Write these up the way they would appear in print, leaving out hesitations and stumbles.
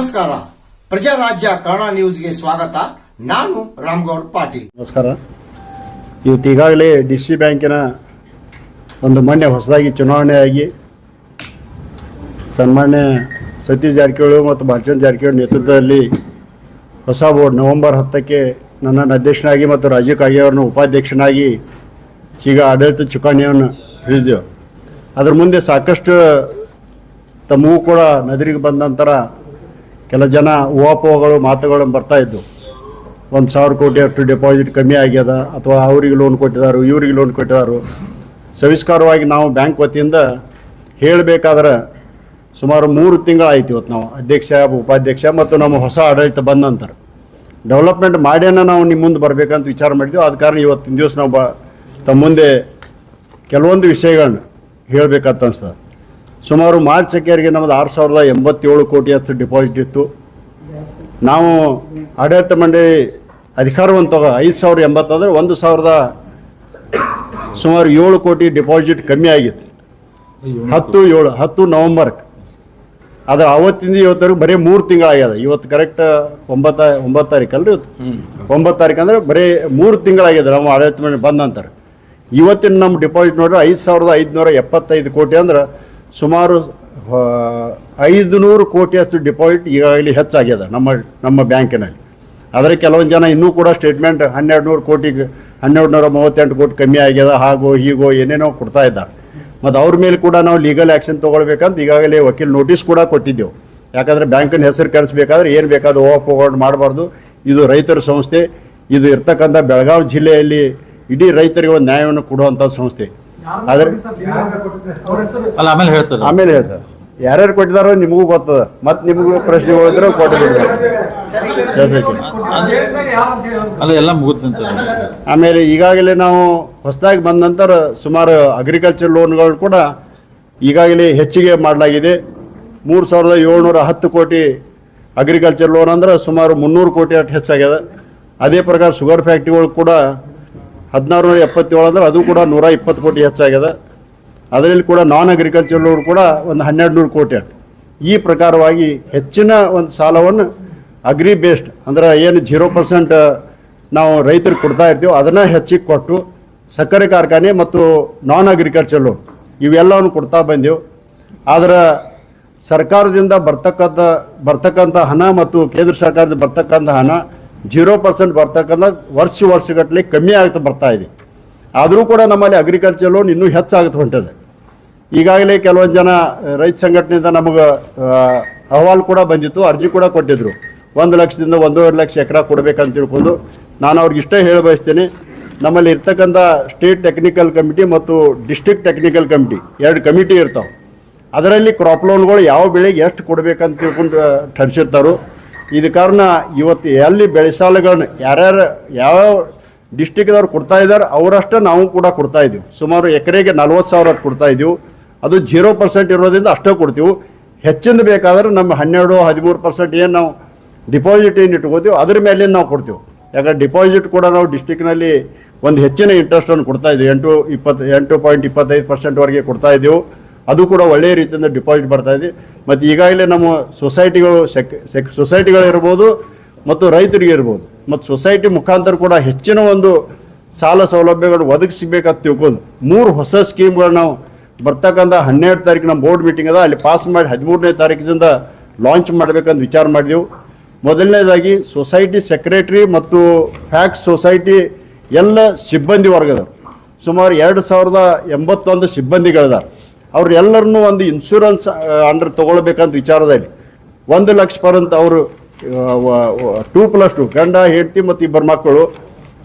ನಮಸ್ಕಾರ. ಪ್ರಜಾರಾಜ್ಯ ಕನ್ನಡ ನ್ಯೂಸ್ಗೆ ಸ್ವಾಗತ. ನಾನು ರಾಮಗೌಡ ಪಾಟೀಲ್. ನಮಸ್ಕಾರ. ಇವತ್ತು ಈಗಾಗಲೇ DC ಬ್ಯಾಂಕಿನ ಒಂದು ಮೊನ್ನೆ ಹೊಸದಾಗಿ ಚುನಾವಣೆಯಾಗಿ ಸನ್ಮಾನ್ಯ ಸತೀಶ್ ಜಾರಕಿಹೊಳಿ ಮತ್ತು ಭಾಲಚಂದ್ರ ಜಾರಕಿಹೊಳಿ ನೇತೃತ್ವದಲ್ಲಿ ಹೊಸ ಬೋರ್ಡ್ ನವೆಂಬರ್ 10ಕ್ಕೆ ನನ್ನನ್ನು ಅಧ್ಯಕ್ಷನಾಗಿ ಮತ್ತು ರಾಜೀವ್ ಕಾಗೆ ಅವರನ್ನು ಉಪಾಧ್ಯಕ್ಷನಾಗಿ ಈಗ ಆಡಳಿತ ಚುಕ್ಕಾಣಿಯನ್ನು ಹಿಡಿದೆವು. ಅದರ ಮುಂದೆ ಸಾಕಷ್ಟು ತಮ್ಮಗೂ ಕೂಡ ನದಿರಿಗೆ ಬಂದ ನಂತರ ಕೆಲ ಜನ ಊಹಾಪೋಹಗಳು ಮಾತುಗಳು ಬರ್ತಾಯಿದ್ದು. 1,000 ಕೋಟಿ ಅಷ್ಟು ಡೆಪಾಸಿಟ್ ಕಮ್ಮಿ ಆಗ್ಯದ, ಅಥವಾ ಅವರಿಗೆ ಲೋನ್ ಕೊಟ್ಟಿದ್ದಾರೆ, ಇವರಿಗೆ ಲೋನ್ ಕೊಟ್ಟಿದ್ದಾರೆ. ಸವಿಸ್ಕಾರವಾಗಿ ನಾವು ಬ್ಯಾಂಕ್ ವತಿಯಿಂದ ಹೇಳಬೇಕಾದ್ರೆ ಸುಮಾರು 3 ತಿಂಗಳಾಯ್ತು ಇವತ್ತು ನಾವು ಅಧ್ಯಕ್ಷ, ಉಪಾಧ್ಯಕ್ಷ ಮತ್ತು ನಮ್ಮ ಹೊಸ ಆಡಳಿತ ಬಂದ ನಂತರ ಡೆವಲಪ್ಮೆಂಟ್ ಮಾಡ್ಯಾನ ನಾವು ನಿಮ್ಮ ಮುಂದೆ ಬರಬೇಕಂತ ವಿಚಾರ ಮಾಡಿದ್ವಿ. ಆದ ಕಾರಣ ಇವತ್ತಿನ ದಿವಸ ನಾವು ತಮ್ಮ ಮುಂದೆ ಕೆಲವೊಂದು ವಿಷಯಗಳನ್ನ ಹೇಳಬೇಕಂತ ಅನ್ಸ್ತದೆ. ಸುಮಾರು ಮಾರ್ಚ್ ಅಕ್ಕಿಯರಿಗೆ ನಮ್ಮದು 6,087 ಕೋಟಿ ಅಷ್ಟು ಡಿಪಾಸಿಟ್ ಇತ್ತು. ನಾವು ಆಡಳಿತ ಮಂಡಳಿ ಅಧಿಕಾರವಂತ 5,080 ಅಂದರೆ 1,000 ಸುಮಾರು 7 ಕೋಟಿ ಡಿಪಾಸಿಟ್ ಕಮ್ಮಿ ಆಗಿತ್ತು. 10 ನವೆಂಬರ್ಗೆ. ಆದರೆ ಅವತ್ತಿಂದ ಇವತ್ತವರೆಗೂ ಬರೀ 3 ತಿಂಗಳಾಗ್ಯದ. ಇವತ್ತು ಕರೆಕ್ಟ್ 9 ತಾರೀಕು ಅಲ್ರಿ, ಇವತ್ತು 9 ತಾರೀಕು ಅಂದರೆ ಬರೀ 3 ತಿಂಗಳಾಗ್ಯದ ನಮ್ಮ ಆಡಳಿತ ಮಂಡಳಿ ಬಂದ ನಂತರ. ಇವತ್ತಿನ ನಮ್ಮ ಡಿಪಾಸಿಟ್ ನೋಡ್ರೆ 5,575 ಕೋಟಿ ಅಂದ್ರೆ ಸುಮಾರು 500 ಕೋಟಿ ಅಷ್ಟು ಡಿಪಾಸಿಟ್ ಈಗಾಗಲೇ ಹೆಚ್ಚಾಗ್ಯದ ನಮ್ಮ ಬ್ಯಾಂಕಿನಲ್ಲಿ. ಆದರೆ ಕೆಲವೊಂದು ಜನ ಇನ್ನೂ ಕೂಡ ಸ್ಟೇಟ್ಮೆಂಟ್ 1,200 ಕೋಟಿಗೆ 1,238 ಕೋಟಿ ಕಮ್ಮಿ ಆಗ್ಯದ, ಹಾಗೋ ಹೀಗೋ ಏನೇನೋ ಕೊಡ್ತಾ ಇದ್ದಾರೆ. ಮತ್ತು ಅವ್ರ ಮೇಲೆ ಕೂಡ ನಾವು ಲೀಗಲ್ ಆ್ಯಕ್ಷನ್ ತೊಗೊಳ್ಬೇಕಂತ ಈಗಾಗಲೇ ವಕೀಲ್ ನೋಟಿಸ್ ಕೂಡ ಕೊಟ್ಟಿದ್ದೆವು. ಯಾಕಂದರೆ ಬ್ಯಾಂಕಿನ ಹೆಸರು ಕೆಡಿಸ್ಬೇಕಾದ್ರೆ ಏನು ಬೇಕಾದ್ರೂ ಹೋಗೋದು ಮಾಡಬಾರ್ದು. ಇದು ರೈತರ ಸಂಸ್ಥೆ. ಇದು ಇರ್ತಕ್ಕಂಥ ಬೆಳಗಾವಿ ಜಿಲ್ಲೆಯಲ್ಲಿ ಇಡೀ ರೈತರಿಗೆ ಒಂದು ನ್ಯಾಯವನ್ನು ಕೊಡುವಂಥ ಸಂಸ್ಥೆ. ಆದರೆ ಆಮೇಲೆ ಹೇಳ್ತಾರೆ ಯಾರ್ಯಾರು ಕೊಟ್ಟಿದಾರೋ ನಿಮಗೂ ಗೊತ್ತದ, ಮತ್ತು ನಿಮಗೂ ಪ್ರಶ್ನೆಗಳಿದ್ರೆ ಕೊಟ್ಟಿದ್ದಾರೆ. ಆಮೇಲೆ ಈಗಾಗಲೇ ನಾವು ಹೊಸದಾಗಿ ಬಂದ ನಂತರ ಸುಮಾರು ಅಗ್ರಿಕಲ್ಚರ್ ಲೋನ್ಗಳು ಕೂಡ ಈಗಾಗಲೇ ಹೆಚ್ಚಿಗೆ ಮಾಡಲಾಗಿದೆ. 3,710 ಕೋಟಿ ಅಗ್ರಿಕಲ್ಚರ್ ಲೋನ್ ಅಂದ್ರೆ ಸುಮಾರು 300 ಕೋಟಿ ಅಷ್ಟು ಹೆಚ್ಚಾಗ್ಯದ. ಅದೇ ಪ್ರಕಾರ ಶುಗರ್ ಫ್ಯಾಕ್ಟ್ರಿಗಳು ಕೂಡ 1,677 ಅಂದ್ರೆ ಅದು ಕೂಡ 120 ಕೋಟಿ ಹೆಚ್ಚಾಗ್ಯದ. ಅದರಲ್ಲಿ ಕೂಡ ನಾನ್ ಅಗ್ರಿಕಲ್ಚರ್ ಲೋನ್ ಕೂಡ ಒಂದು 1,200 ಕೋಟಿ ಅಷ್ಟು. ಈ ಪ್ರಕಾರವಾಗಿ ಹೆಚ್ಚಿನ ಒಂದು ಸಾಲವನ್ನು ಅಗ್ರಿ ಬೇಸ್ಡ್ ಅಂದ್ರೆ ಏನು 0% ನಾವು ರೈತರಿಗೆ ಕೊಡ್ತಾ ಇರ್ತೀವಿ ಅದನ್ನು ಹೆಚ್ಚಿಗೆ ಕೊಟ್ಟು ಸಕ್ಕರೆ ಕಾರ್ಖಾನೆ ಮತ್ತು ನಾನ್ ಅಗ್ರಿಕಲ್ಚರ್ ಲೋನ್ ಇವೆಲ್ಲವನ್ನು ಕೊಡ್ತಾ ಬಂದೆವು. ಆದರೆ ಸರ್ಕಾರದಿಂದ ಬರ್ತಕ್ಕಂಥ ಹಣ ಮತ್ತು ಕೇಂದ್ರ ಸರ್ಕಾರದಿಂದ ಬರ್ತಕ್ಕಂಥ ಹಣ 0% ಬರ್ತಕ್ಕಂಥ ವರ್ಷಗಟ್ಟಲೆ ಕಮ್ಮಿ ಆಗ್ತಾ ಬರ್ತಾ ಇದೆ. ಆದರೂ ಕೂಡ ನಮ್ಮಲ್ಲಿ ಅಗ್ರಿಕಲ್ಚರ್ ಲೋನ್ ಇನ್ನೂ ಹೆಚ್ಚಾಗುತ್ತೆ ಹೊಂಟದೆ. ಈಗಾಗಲೇ ಕೆಲವೊಂದು ಜನ ರೈತ ಸಂಘಟನೆಯಿಂದ ನಮಗೆ ಅಹವಾಲು ಕೂಡ ಬಂದಿತ್ತು, ಅರ್ಜಿ ಕೂಡ ಕೊಟ್ಟಿದ್ರು. 1 ಲಕ್ಷದಿಂದ 1.5 ಲಕ್ಷ ಎಕರೆ ಕೊಡಬೇಕಂತ ತಿಳ್ಕೊಂಡು ನಾನು ಅವ್ರಿಗೆ ಇಷ್ಟೇ ಹೇಳ ಬಯಸ್ತೇನೆ. ನಮ್ಮಲ್ಲಿ ಇರ್ತಕ್ಕಂಥ ಸ್ಟೇಟ್ ಟೆಕ್ನಿಕಲ್ ಕಮಿಟಿ ಮತ್ತು ಡಿಸ್ಟ್ರಿಕ್ಟ್ ಟೆಕ್ನಿಕಲ್ ಕಮಿಟಿ 2 ಕಮಿಟಿ ಇರ್ತಾವೆ. ಅದರಲ್ಲಿ ಕ್ರಾಪ್ ಲೋನ್ಗಳು ಯಾವ ಬೆಳೆಗೆ ಎಷ್ಟು ಕೊಡಬೇಕಂತ ತಿಳ್ಕೊಂಡು ठरಸಿರ್ತಾರೋ. ಇದು ಕಾರಣ ಇವತ್ತು ಎಲ್ಲಿ ಬೆಳೆ ಸಾಲಗಳನ್ನ ಯಾವ ಡಿಸ್ಟಿಕ್ದವ್ರು ಕೊಡ್ತಾ ಇದ್ದಾರೆ ಅವರಷ್ಟೇ ನಾವು ಕೂಡ ಕೊಡ್ತಾ ಇದ್ದೀವಿ. ಸುಮಾರು ಎಕರೆಗೆ 40,000 ಕೊಡ್ತಾ ಇದ್ದೀವಿ. ಅದು 0% ಇರೋದ್ರಿಂದ ಅಷ್ಟೇ ಕೊಡ್ತೀವಿ. ಹೆಚ್ಚಿಂದ ಬೇಕಾದ್ರೆ ನಮ್ಮ 12-13% ಏನು ನಾವು ಡಿಪಾಸಿಟ್ ಏನು ಇಟ್ಕೋತೀವಿ ಅದ್ರ ಮೇಲೆ ನಾವು ಕೊಡ್ತೀವಿ. ಯಾಕಂದ್ರೆ ಡಿಪಾಸಿಟ್ ಕೂಡ ನಾವು ಡಿಸ್ಟಿಕ್ನಲ್ಲಿ ಒಂದು ಹೆಚ್ಚಿನ ಇಂಟ್ರೆಸ್ಟನ್ನು ಕೊಡ್ತಾ ಇದ್ದೀವಿ. 8.25% ವರೆಗೆ ಕೊಡ್ತಾ ಇದ್ದೀವಿ. ಅದು ಕೂಡ ಒಳ್ಳೆಯ ರೀತಿಯಿಂದ ಡಿಪಾಸಿಟ್ ಬರ್ತಾ ಇದೆ. ಮತ್ತು ಈಗಾಗಲೇ ನಮ್ಮ ಸೊಸೈಟಿಗಳು ಇರ್ಬೋದು ಮತ್ತು ರೈತರಿಗೆ ಇರ್ಬೋದು ಮತ್ತು ಸೊಸೈಟಿ ಮುಖಾಂತರ ಕೂಡ ಹೆಚ್ಚಿನ ಒಂದು ಸಾಲ ಸೌಲಭ್ಯಗಳು ಒದಗಿಸಬೇಕಂತ ತಿಳ್ಕೊಂಡು 3 ಹೊಸ ಸ್ಕೀಮ್ಗಳು ನಾವು ಬರ್ತಕ್ಕಂಥ 12 ತಾರೀಕು ನಮ್ಮ ಬೋರ್ಡ್ ಮೀಟಿಂಗ್ ಅದ, ಅಲ್ಲಿ ಪಾಸ್ ಮಾಡಿ 13ನೇ ತಾರೀಕಿನಿಂದ ಲಾಂಚ್ ಮಾಡಬೇಕಂತ ವಿಚಾರ ಮಾಡಿದೆವು. ಮೊದಲನೇದಾಗಿ ಸೊಸೈಟಿ ಸೆಕ್ರೆಟರಿ ಮತ್ತು ಫ್ಯಾಕ್ಸ್ ಸೊಸೈಟಿ ಎಲ್ಲ ಸಿಬ್ಬಂದಿ ವರ್ಗದವರು ಸುಮಾರು 2,081 ಸಿಬ್ಬಂದಿಗಳಿದ್ದಾರೆ. ಅವ್ರೆಲ್ಲರನ್ನೂ ಒಂದು ಇನ್ಶೂರೆನ್ಸ್ ಅಂಡರ್ ತೊಗೊಳ್ಬೇಕಂತ ವಿಚಾರದಲ್ಲಿ 1 ಲಕ್ಷ ಪರ್ಯಂತ ಅವರು 2+2 ಗಂಡ ಹೆಂಡತಿ ಮತ್ತು 2 ಮಕ್ಕಳು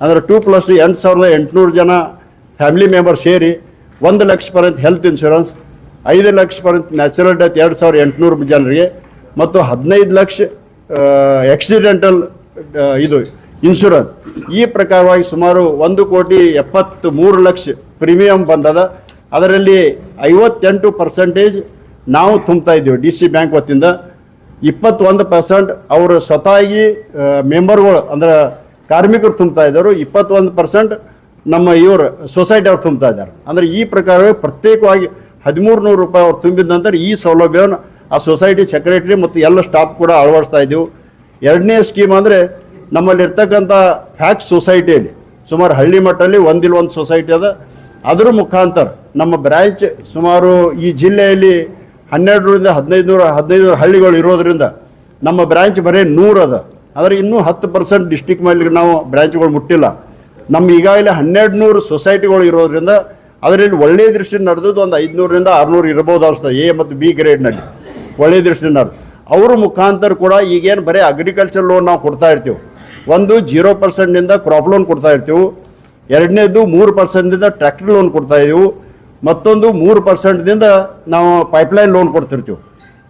ಅಂದರೆ 2+2 8,800 ಜನ ಫ್ಯಾಮಿಲಿ ಮೆಂಬರ್ ಸೇರಿ 1 ಲಕ್ಷ ಪರ್ಯಂತ ಹೆಲ್ತ್ ಇನ್ಶೂರೆನ್ಸ್, 5 ಲಕ್ಷ ಪರ್ಯಂತ ನ್ಯಾಚುರಲ್ ಡೆತ್ 2,800 ಜನರಿಗೆ ಮತ್ತು 15 ಲಕ್ಷ ಆಕ್ಸಿಡೆಂಟಲ್ ಇದು ಇನ್ಶೂರೆನ್ಸ್. ಈ ಪ್ರಕಾರವಾಗಿ ಸುಮಾರು 1,73 ಲಕ್ಷ ಪ್ರೀಮಿಯಂ ಬಂದದ. ಅದರಲ್ಲಿ 58% ನಾವು ತುಂಬ್ತಾ ಇದ್ದೀವಿ DC ಬ್ಯಾಂಕ್ ವತಿಯಿಂದ. 21% ಅವರು ಸ್ವತಃ ಮೆಂಬರ್ಗಳು ಅಂದ್ರೆ ಕಾರ್ಮಿಕರು ತುಂಬ್ತಾ ಇದ್ದಾರೆ. 21% ನಮ್ಮ ಇವರು ಸೊಸೈಟಿ ಅವ್ರು ತುಂಬ್ತಾ ಇದ್ದಾರೆ. ಅಂದರೆ ಈ ಪ್ರಕಾರ ಪ್ರತ್ಯೇಕವಾಗಿ 1,300 ರೂಪಾಯಿ ಅವ್ರು ತುಂಬಿದ ನಂತರ ಈ ಸೌಲಭ್ಯವನ್ನು ಆ ಸೊಸೈಟಿ ಸೆಕ್ರೆಟರಿ ಮತ್ತು ಎಲ್ಲ ಸ್ಟಾಫ್ ಕೂಡ ಅಳವಡಿಸ್ತಾ ಇದ್ದೀವಿ. ಎರಡನೇ ಸ್ಕೀಮ್ ಅಂದರೆ ನಮ್ಮಲ್ಲಿ ಇರ್ತಕ್ಕಂಥ ಫ್ಯಾಕ್ಸ್ ಸೊಸೈಟಿಯಲ್ಲಿ ಸುಮಾರು ಹಳ್ಳಿ ಮಟ್ಟದಲ್ಲಿ ಒಂದು ಸೊಸೈಟಿ ಅದ. ಅದರ ಮುಖಾಂತರ ನಮ್ಮ ಬ್ರ್ಯಾಂಚ್ ಸುಮಾರು ಈ ಜಿಲ್ಲೆಯಲ್ಲಿ 12ರಿಂದ 15 ಹಳ್ಳಿಗಳು ಇರೋದ್ರಿಂದ ನಮ್ಮ ಬ್ರ್ಯಾಂಚ್ ಬರೀ 100 ಅದ. ಆದರೆ ಇನ್ನೂ 10% ಡಿಸ್ಟಿಕ್ ಮೇಲೆ ನಾವು ಬ್ರ್ಯಾಂಚ್ಗಳು ಮುಟ್ಟಿಲ್ಲ. ನಮ್ಮ ಈಗಾಗಲೇ 1200 ಸೊಸೈಟಿಗಳು ಇರೋದ್ರಿಂದ ಅದರಲ್ಲಿ ಒಳ್ಳೆಯ ದೃಷ್ಟಿ ನಡೆದದ್ದು ಒಂದು 500ರಿಂದ 600 ಇರ್ಬೋದು ಅನಿಸ್ತದೆ. ಎ ಮತ್ತು ಬಿ ಗ್ರೇಡ್ನಲ್ಲಿ ಒಳ್ಳೆಯ ದೃಷ್ಟಿ ನಡೆದು ಅವ್ರ ಮುಖಾಂತರ ಕೂಡ ಈಗೇನು ಬರೀ ಅಗ್ರಿಕಲ್ಚರ್ ಲೋನ್ ನಾವು ಕೊಡ್ತಾ ಇರ್ತೀವಿ. ಒಂದು 0%ನಿಂದ ಕ್ರಾಪ್ ಲೋನ್ ಕೊಡ್ತಾ ಇರ್ತೀವಿ. ಎರಡನೇದು 3%ದಿಂದ ಟ್ರ್ಯಾಕ್ಟರ್ ಲೋನ್ ಕೊಡ್ತಾ ಇದ್ದೀವಿ. ಮತ್ತೊಂದು 3%ದಿಂದ ನಾವು ಪೈಪ್ಲೈನ್ ಲೋನ್ ಕೊಡ್ತಿರ್ತೀವಿ.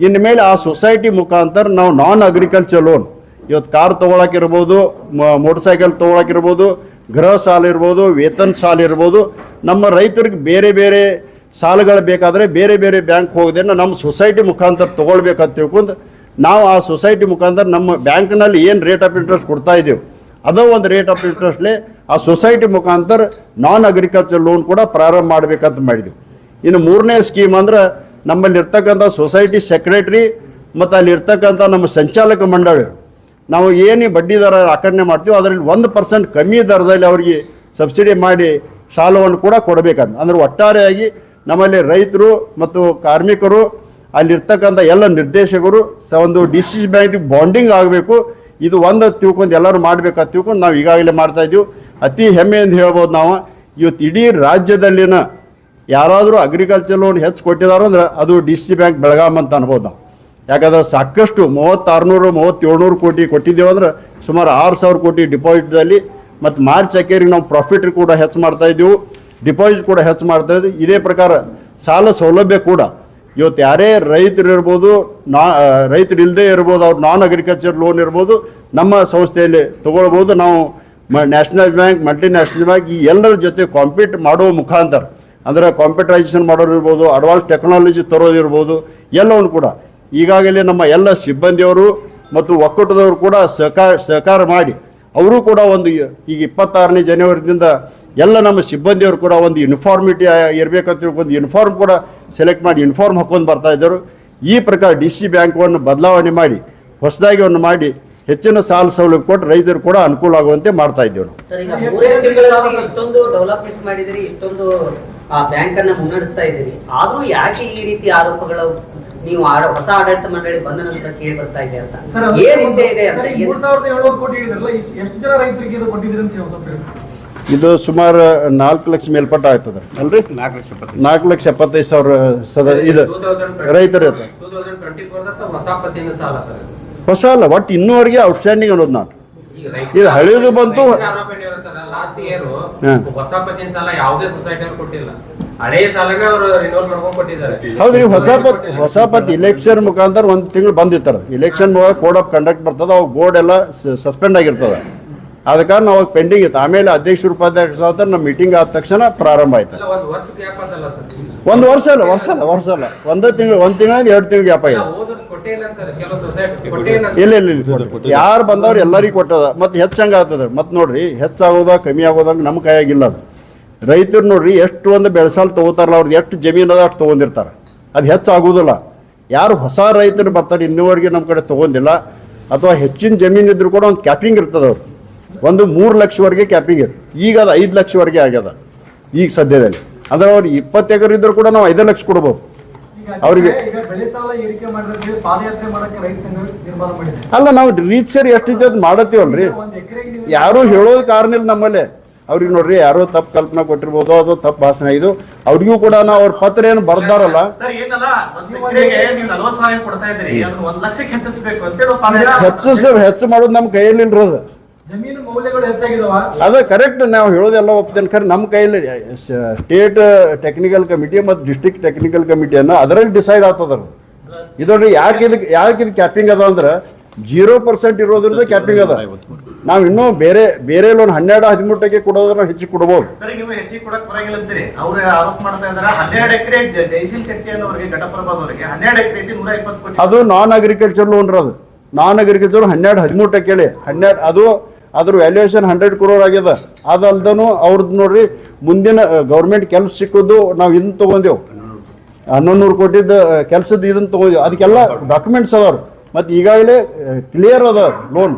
ಇನ್ನು ಮೇಲೆ ಆ ಸೊಸೈಟಿ ಮುಖಾಂತರ ನಾವು ನಾನ್ ಅಗ್ರಿಕಲ್ಚರ್ ಲೋನ್ ಇವತ್ತು ಕಾರ್ ತೊಗೊಳಕಿರ್ಬೋದು, ಮೋಟರ್ ಸೈಕಲ್ ತೊಗೊಳಕಿರ್ಬೋದು, ಗೃಹ ಸಾಲ ಇರ್ಬೋದು, ವೇತನ ಸಾಲ ಇರ್ಬೋದು. ನಮ್ಮ ರೈತರಿಗೆ ಬೇರೆ ಬೇರೆ ಸಾಲಗಳು ಬೇಕಾದರೆ ಬೇರೆ ಬೇರೆ ಬ್ಯಾಂಕ್ ಹೋಗೋದನ್ನು ನಮ್ಮ ಸೊಸೈಟಿ ಮುಖಾಂತರ ತೊಗೊಳ್ಬೇಕಂತ ತಿಳ್ಕೊಂಡು ನಾವು ಆ ಸೊಸೈಟಿ ಮುಖಾಂತರ ನಮ್ಮ ಬ್ಯಾಂಕ್ನಲ್ಲಿ ಏನು ರೇಟ್ ಆಫ್ ಇಂಟ್ರೆಸ್ಟ್ ಕೊಡ್ತಾ ಇದ್ದೀವಿ ಅದೋ ಒಂದು ರೇಟ್ ಆಫ್ ಇಂಟ್ರೆಸ್ಟ್ಲೆ ಆ ಸೊಸೈಟಿ ಮುಖಾಂತರ ನಾನ್ ಅಗ್ರಿಕಲ್ಚರ್ ಲೋನ್ ಕೂಡ ಪ್ರಾರಂಭ ಮಾಡಬೇಕಂತ ಮಾಡಿದ್ದೀವಿ. ಇನ್ನು ಮೂರನೇ ಸ್ಕೀಮ್ ಅಂದ್ರೆ ನಮ್ಮಲ್ಲಿ ಇರ್ತಕ್ಕಂಥ ಸೊಸೈಟಿ ಸೆಕ್ರೆಟರಿ ಮತ್ತು ಅಲ್ಲಿ ಇರ್ತಕ್ಕಂಥ ನಮ್ಮ ಸಂಚಾಲಕ ಮಂಡಳಿ ನಾವು ಏನು ಬಡ್ಡಿ ದರ ಆಕರಣೆ ಮಾಡ್ತೀವಿ ಅದರಲ್ಲಿ 1% ಕಮ್ಮಿ ದರದಲ್ಲಿ ಅವರಿಗೆ ಸಬ್ಸಿಡಿ ಮಾಡಿ ಸಾಲವನ್ನು ಕೂಡ ಕೊಡಬೇಕಂತ. ಅಂದ್ರೆ ಒಟ್ಟಾರೆಯಾಗಿ ನಮ್ಮಲ್ಲಿ ರೈತರು ಮತ್ತು ಕಾರ್ಮಿಕರು ಅಲ್ಲಿರ್ತಕ್ಕಂಥ ಎಲ್ಲ ನಿರ್ದೇಶಕರು ಒಂದು ಡಿಸಿ ಬ್ಯಾಂಕ್ ಬಾಂಡಿಂಗ್ ಆಗಬೇಕು. ಇದು ಒಂದು ತಿಳ್ಕೊಂಡು ಎಲ್ಲರೂ ಮಾಡಬೇಕಂತ ತಿಳ್ಕೊಂಡು ನಾವು ಈಗಾಗಲೇ ಮಾಡ್ತಾ ಇದ್ದೀವಿ. ಅತಿ ಹೆಮ್ಮೆಯಿಂದ ಹೇಳ್ಬೋದು ನಾವು ಇವತ್ತು ಇಡೀ ರಾಜ್ಯದಲ್ಲಿನ ಯಾರಾದರೂ ಅಗ್ರಿಕಲ್ಚರ್ ಲೋನ್ ಹೆಚ್ಚು ಕೊಟ್ಟಿದಾರಂದ್ರೆ ಅದು ಡಿಸಿ ಬ್ಯಾಂಕ್ ಬೆಳಗಾಂ ಅಂತ ಅನ್ಬೋದು ನಾವು. ಯಾಕಂದ್ರೆ ಸಾಕಷ್ಟು 3600-3700 ಕೋಟಿ ಕೊಟ್ಟಿದ್ದೇವೆ ಅಂದ್ರೆ ಸುಮಾರು 6000 ಕೋಟಿ ಡಿಪಾಸಿಟ್ದಲ್ಲಿ ಮತ್ತು ಮಾರ್ಚ್ ಅಕ್ಕೇರಿಗೆ ನಾವು ಪ್ರಾಫಿಟ್ ಕೂಡ ಹೆಚ್ಚು ಮಾಡ್ತಾ ಇದ್ದೀವಿ, ಡಿಪಾಸಿಟ್ ಕೂಡ ಹೆಚ್ಚು ಮಾಡ್ತಾ ಇದ್ದೀವಿ. ಇದೇ ಪ್ರಕಾರ ಸಾಲ ಸೌಲಭ್ಯ ಕೂಡ ಇವತ್ತು ಯಾರೇ ರೈತರು ಇರ್ಬೋದು, ರೈತರು ಇಲ್ಲದೆ ಇರ್ಬೋದು, ಅವ್ರು ನಾನ್ ಅಗ್ರಿಕಲ್ಚರ್ ಲೋನ್ ಇರ್ಬೋದು ನಮ್ಮ ಸಂಸ್ಥೆಯಲ್ಲಿ ತಗೊಳ್ಬೋದು. ನಾವು ನ್ಯಾಷನಲ್ ಬ್ಯಾಂಕ್, ಮಲ್ಟಿನ್ಯಾಷನಲ್ ಬ್ಯಾಂಕ್ ಈ ಎಲ್ಲರ ಜೊತೆ ಕಾಂಪೀಟ್ ಮಾಡುವ ಮುಖಾಂತರ ಅಂದರೆ ಕಾಂಪ್ಯೂಟರೈಸೇಷನ್ ಮಾಡೋರು ಇರ್ಬೋದು, ಅಡ್ವಾನ್ಸ್ ಟೆಕ್ನಾಲಜಿ ತರೋದಿರ್ಬೋದು, ಎಲ್ಲವನ್ನು ಕೂಡ ಈಗಾಗಲೇ ನಮ್ಮ ಎಲ್ಲ ಸಿಬ್ಬಂದಿಯವರು ಮತ್ತು ಒಕ್ಕೂಟದವರು ಕೂಡ ಸಹಕಾರ ಮಾಡಿ ಅವರು ಕೂಡ ಒಂದು ಈಗ 26ನೇ ಜನವರಿದಿಂದ ಎಲ್ಲ ನಮ್ಮ ಸಿಬ್ಬಂದಿಯವರು ಕೂಡ ಒಂದು ಯೂನಿಫಾರ್ಮಿಟಿ ಇರಬೇಕಂತ ಒಂದು ಯೂನಿಫಾರ್ಮ್ ಕೂಡ ಸೆಲೆಕ್ಟ್ ಮಾಡಿ ಯೂನಿಫಾರ್ಮ್ ಹಾಕೊಂಡು ಬರ್ತಾ ಇದ್ದರು. ಈ ಪ್ರಕಾರ ಡಿ ಸಿ ಬ್ಯಾಂಕನ್ನು ಬದಲಾವಣೆ ಮಾಡಿ ಹೊಸದಾಗಿ ಒಂದು ಮಾಡಿ ಹೆಚ್ಚಿನ ಸಾಲ ಸೌಲಭ್ಯ ಕೊಟ್ಟು ರೈತರು ಕೂಡ ಅನುಕೂಲ ಆಗುವಂತೆ ಮಾಡ್ತಾ ಇದ್ದೇವೆ ನಾವು. ಸರ್, ಈಗ 3 ತಿಂಗಳಲ್ಲಿ ಇಷ್ಟೊಂದು ಡೆವಲಪ್ಮೆಂಟ್ ಮಾಡಿದಿರಿ, ಇಷ್ಟೊಂದು ಬ್ಯಾಂಕ್ ಅನ್ನ ಮುನ್ನಡೆಸ್ತಾ ಇದ್ದೀರಿ, ಆದ್ರೂ ಯಾಕೆ ಈ ರೀತಿ ಆರೋಪಗಳು ನೀವು ಹೊಸ ಆಡಳಿತ ಮಂಡಳಿ ಬಂದ ನಂತರ ಕೇಳಿ ಬರ್ತಾ ಇದೆ ಅಂತ? ಏನ್ ಹಿಂದೆ ಇದೆ ಅಂತ? 3700 ಕೋಟಿ ಹೇಳಿದ್ರಲ್ಲ, ಎಷ್ಟು ಜನ ರೈತರಿಗೆ ಇದು ಕೊಟ್ಟಿದ್ದೀರಿ ಅಂತ ಹೇಳಿ? ಇದು ಸುಮಾರು 4 ಲಕ್ಷ ಮೇಲ್ಪಟ್ಟ ಆಗ್ತದೆ ಅಲ್ರಿ. 4,75,000 ಇದು ರೈತರು ಹೊಸ ಅಲ್ಲ, ಒಟ್ಟು ಇನ್ನೂವರೆಗೆ ಔಟ್ಸ್ಟ್ಯಾಂಡಿಂಗ್ ಅನ್ನೋದು ನಾನು ಇದು ಹಳೆಯದು ಬಂತು. ಹೌದ್ರಿ, ಹೊಸ ಪತ್ ಇಲೆಕ್ಷನ್ ಮುಖಾಂತರ 1 ತಿಂಗಳು ಬಂದಿರ್ತಾರೆ. ಇಲೆಕ್ಷನ್ ಕೋಡ್ ಆಫ್ ಕಂಡಕ್ಟ್ ಬರ್ತದ, ಅವಾಗ ಬೋರ್ಡ್ ಎಲ್ಲ ಸಸ್ಪೆಂಡ್ ಆಗಿರ್ತದೆ. ಆದ ಕಾರಣ ಅವಾಗ ಪೆಂಡಿಂಗ್ ಇತ್ತು. ಆಮೇಲೆ ಅಧ್ಯಕ್ಷರು ಉಪಾಧ್ಯಕ್ಷ ನಮ್ಮ ಮೀಟಿಂಗ್ ಆದ ತಕ್ಷಣ ಪ್ರಾರಂಭ ಆಯ್ತು. 1 ವರ್ಷ ಅಲ್ಲ 1 ತಿಂಗಳು 2 ತಿಂಗಳು ಗ್ಯಾಪ್ ಆಗಿದೆ. ಇಲ್ಲ ಯಾರು ಬಂದವ್ರು ಎಲ್ಲರಿಗೂ ಕೊಟ್ಟದ. ಮತ್ತೆ ಹೆಚ್ಚಂಗ ಆಗ್ತದೆ. ಮತ್ತೆ ನೋಡ್ರಿ, ಹೆಚ್ಚಾಗೋದಾಗ ಕಮ್ಮಿ ಆಗೋದಾಗ ನಮ್ಮ ಕೈಯಾಗಿಲ್ಲ ಅದು. ರೈತರು ನೋಡ್ರಿ ಎಷ್ಟು ಒಂದು ಬೆಳೆಸಾಲ ತಗೋತಾರಲ್ಲ, ಅವ್ರದ್ದು ಎಷ್ಟು ಜಮೀನು ಅದ ಅಷ್ಟು ತೊಗೊಂಡಿರ್ತಾರೆ. ಅದು ಹೆಚ್ಚಾಗೋದಿಲ್ಲ. ಯಾರು ಹೊಸ ರೈತರು ಬರ್ತಾರೆ ಇನ್ನೂವರೆಗೆ ನಮ್ಮ ಕಡೆ ತೊಗೊಂಡಿಲ್ಲ ಅಥವಾ ಹೆಚ್ಚಿನ ಜಮೀನು ಇದ್ರು ಕೂಡ ಒಂದು ಕ್ಯಾಪಿಂಗ್ ಇರ್ತದೆ. ಅವ್ರು ಒಂದು 3 ಲಕ್ಷವರೆಗೆ ಕ್ಯಾಪಿಂಗ್ ಇತ್ತು. ಈಗ ಅದು 5 ಲಕ್ಷವರೆಗೆ ಆಗ್ಯದ ಈಗ ಸದ್ಯದಲ್ಲಿ. ಅಂದ್ರೆ ಅವ್ರು 20 ಎಕರೆ ಇದ್ರು ಕೂಡ ನಾವು 5 ಲಕ್ಷ ಕೊಡ್ಬೋದು ಅವರಿಗೆ. ಅಲ್ಲ, ನಾವು ರೀಚರ್ ಎಷ್ಟಿದೆ ಅದು ಮಾಡತ್ತೀವಲ್ರಿ. ಯಾರು ಹೇಳೋದು ಕಾರಣ ಇಲ್ಲ ನಮ್ಮಲ್ಲೇ. ಅವ್ರಿಗೆ ನೋಡ್ರಿ ಯಾರೋ ತಪ್ಪು ಕಲ್ಪನಾ ಕೊಟ್ಟಿರ್ಬೋದು, ಅದು ತಪ್ಪು ಭಾಷಣ. ಇದು ಅವ್ರಿಗೂ ಕೂಡ ನಾವು ಅವ್ರ ಪತ್ರ ಏನು ಬರ್ದಾರಲ್ಲ, ಹೆಚ್ಚು ಮಾಡೋದು ನಮ್ಮ ಕೈಯಲ್ಲಿ ಇಲ್ರೋದು. ಜಮೀನು ಮೌಲ್ಯಗಳು ಹೆಚ್ಚಾಗಿದಾವ. ಅದೇ ಕರೆಕ್ಟ್, ನಾವು ಹೇಳೋದೆಲ್ಲ ಒಪ್ತೇನೆ. ಖರೆ ನಮ್ಮ ಕೈಯಲ್ಲಿ ಸ್ಟೇಟ್ ಟೆಕ್ನಿಕಲ್ ಕಮಿಟಿ ಮತ್ತು ಡಿಸ್ಟ್ರಿಕ್ಟ್ ಟೆಕ್ನಿಕಲ್ ಕಮಿಟಿಯನ್ನು ಅದರಲ್ಲಿ ಡಿಸೈಡ್ ಆಗ್ತದ. ಇದೊಡ್ರಿ ಯಾಕೆ ಇದು ಕ್ಯಾಪಿಂಗ್ ಅದ ಅಂದ್ರೆ 0% ಇರೋದ್ರಿಂದ ಕ್ಯಾಪಿಂಗ್ ಅದ. ನಾವು ಇನ್ನೂ ಬೇರೆ ಲೋನ್ 12-13% ಕೊಡೋದ್ರ ಹೆಚ್ಚಿಗೆ ಕೊಡ್ಬೋದು. ಅದು ನಾನ್ ಅಗ್ರಿಕಲ್ಚರ್ ಲೋನ್ ಅದು. ನಾನ್ ಅಗ್ರಿಕಲ್ಚರ್ 12-13% ಅದು ಅದ್ರ ವ್ಯಾಲ್ಯೂಯೇಷನ್ 100 crore ಆಗ್ಯದ. ಅದಲ್ದನು ಅವ್ರದ್ದು ನೋಡ್ರಿ ಮುಂದಿನ ಗೌರ್ಮೆಂಟ್ ಕೆಲಸ ಸಿಕ್ಕೋದು ನಾವು ಇನ್ನು ತಗೊಂಡೇವು. 1100 ಕೋಟಿದ ಕೆಲಸದ ಇದನ್ನ ತಗೊಂಡು ಅದಕ್ಕೆಲ್ಲ ಡಾಕ್ಯುಮೆಂಟ್ಸ್ ಅದಾವ್ರು ಮತ್ತು ಈಗಾಗಲೇ ಕ್ಲಿಯರ್ ಅದ ಲೋನ್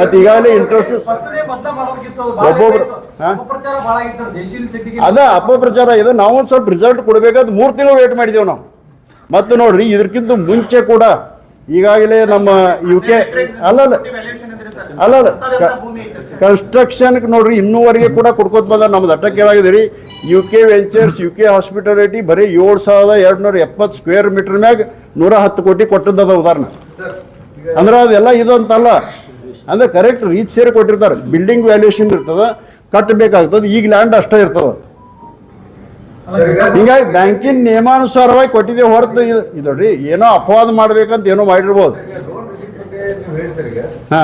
ಮತ್ತು ಈಗಾಗಲೇ ಇಂಟ್ರೆಸ್ಟ್ ಒಬ್ಬೊಬ್ರು ಅದ ಅಪಪ್ರಚಾರ ಇದೆ. ನಾವು ಒಂದು ಸ್ವಲ್ಪ ರಿಸಲ್ಟ್ ಕೊಡಬೇಕಾದ್ರೆ 3 ತಿಂಗಳು ವೇಟ್ ಮಾಡಿದ್ದೇವೆ ನಾವು. ಮತ್ತು ನೋಡ್ರಿ ಇದಕ್ಕಿಂತ ಮುಂಚೆ ಕೂಡ ಈಗಾಗಲೇ ನಮ್ಮ UK ಅಲ್ಲಲ್ಲ ಕನ್ಸ್ಟ್ರಕ್ಷನ್ಗೆ ನೋಡ್ರಿ ಇನ್ನೂವರೆಗೆ ಕೂಡ ಕೊಡ್ಕೋತ ಬಂದ ನಮ್ದು ಅಟ್ಟ ಕೇಳಾಗಿದೆ ರೀ. UK ವೆಂಚರ್ಸ್ UK ಹಾಸ್ಪಿಟಾಲಿಟಿ ಬರೀ 7270 ಸ್ಕ್ವೇರ್ ಮೀಟರ್ ಮ್ಯಾಗ 110 ಕೋಟಿ ಕೊಟ್ಟದ್ದದ ಉದಾಹರಣೆ. ಅಂದ್ರೆ ಅದೆಲ್ಲ ಇದು ಅಂತಲ್ಲ, ಅಂದ್ರೆ ಕರೆಕ್ಟ್ ರೀಚ್ ಸೇರಿ ಕೊಟ್ಟಿರ್ತಾರೆ. ಬಿಲ್ಡಿಂಗ್ ವ್ಯಾಲ್ಯೂಯೇಷನ್ ಇರ್ತದ, ಕಟ್ಟಬೇಕಾಗ್ತದೆ. ಈಗ ಲ್ಯಾಂಡ್ ಅಷ್ಟೇ ಇರ್ತದ. ಹಿಂಗಾಗಿ ಬ್ಯಾಂಕಿನ ನಿಯಮಾನುಸಾರವಾಗಿ ಕೊಟ್ಟಿದ್ದೇವೆ ಹೊರತು ಇದು ನೋಡ್ರಿ ಏನೋ ಅಪವಾದ ಮಾಡ್ಬೇಕಂತ ಏನೋ ಮಾಡಿರ್ಬೋದು. ಹಾ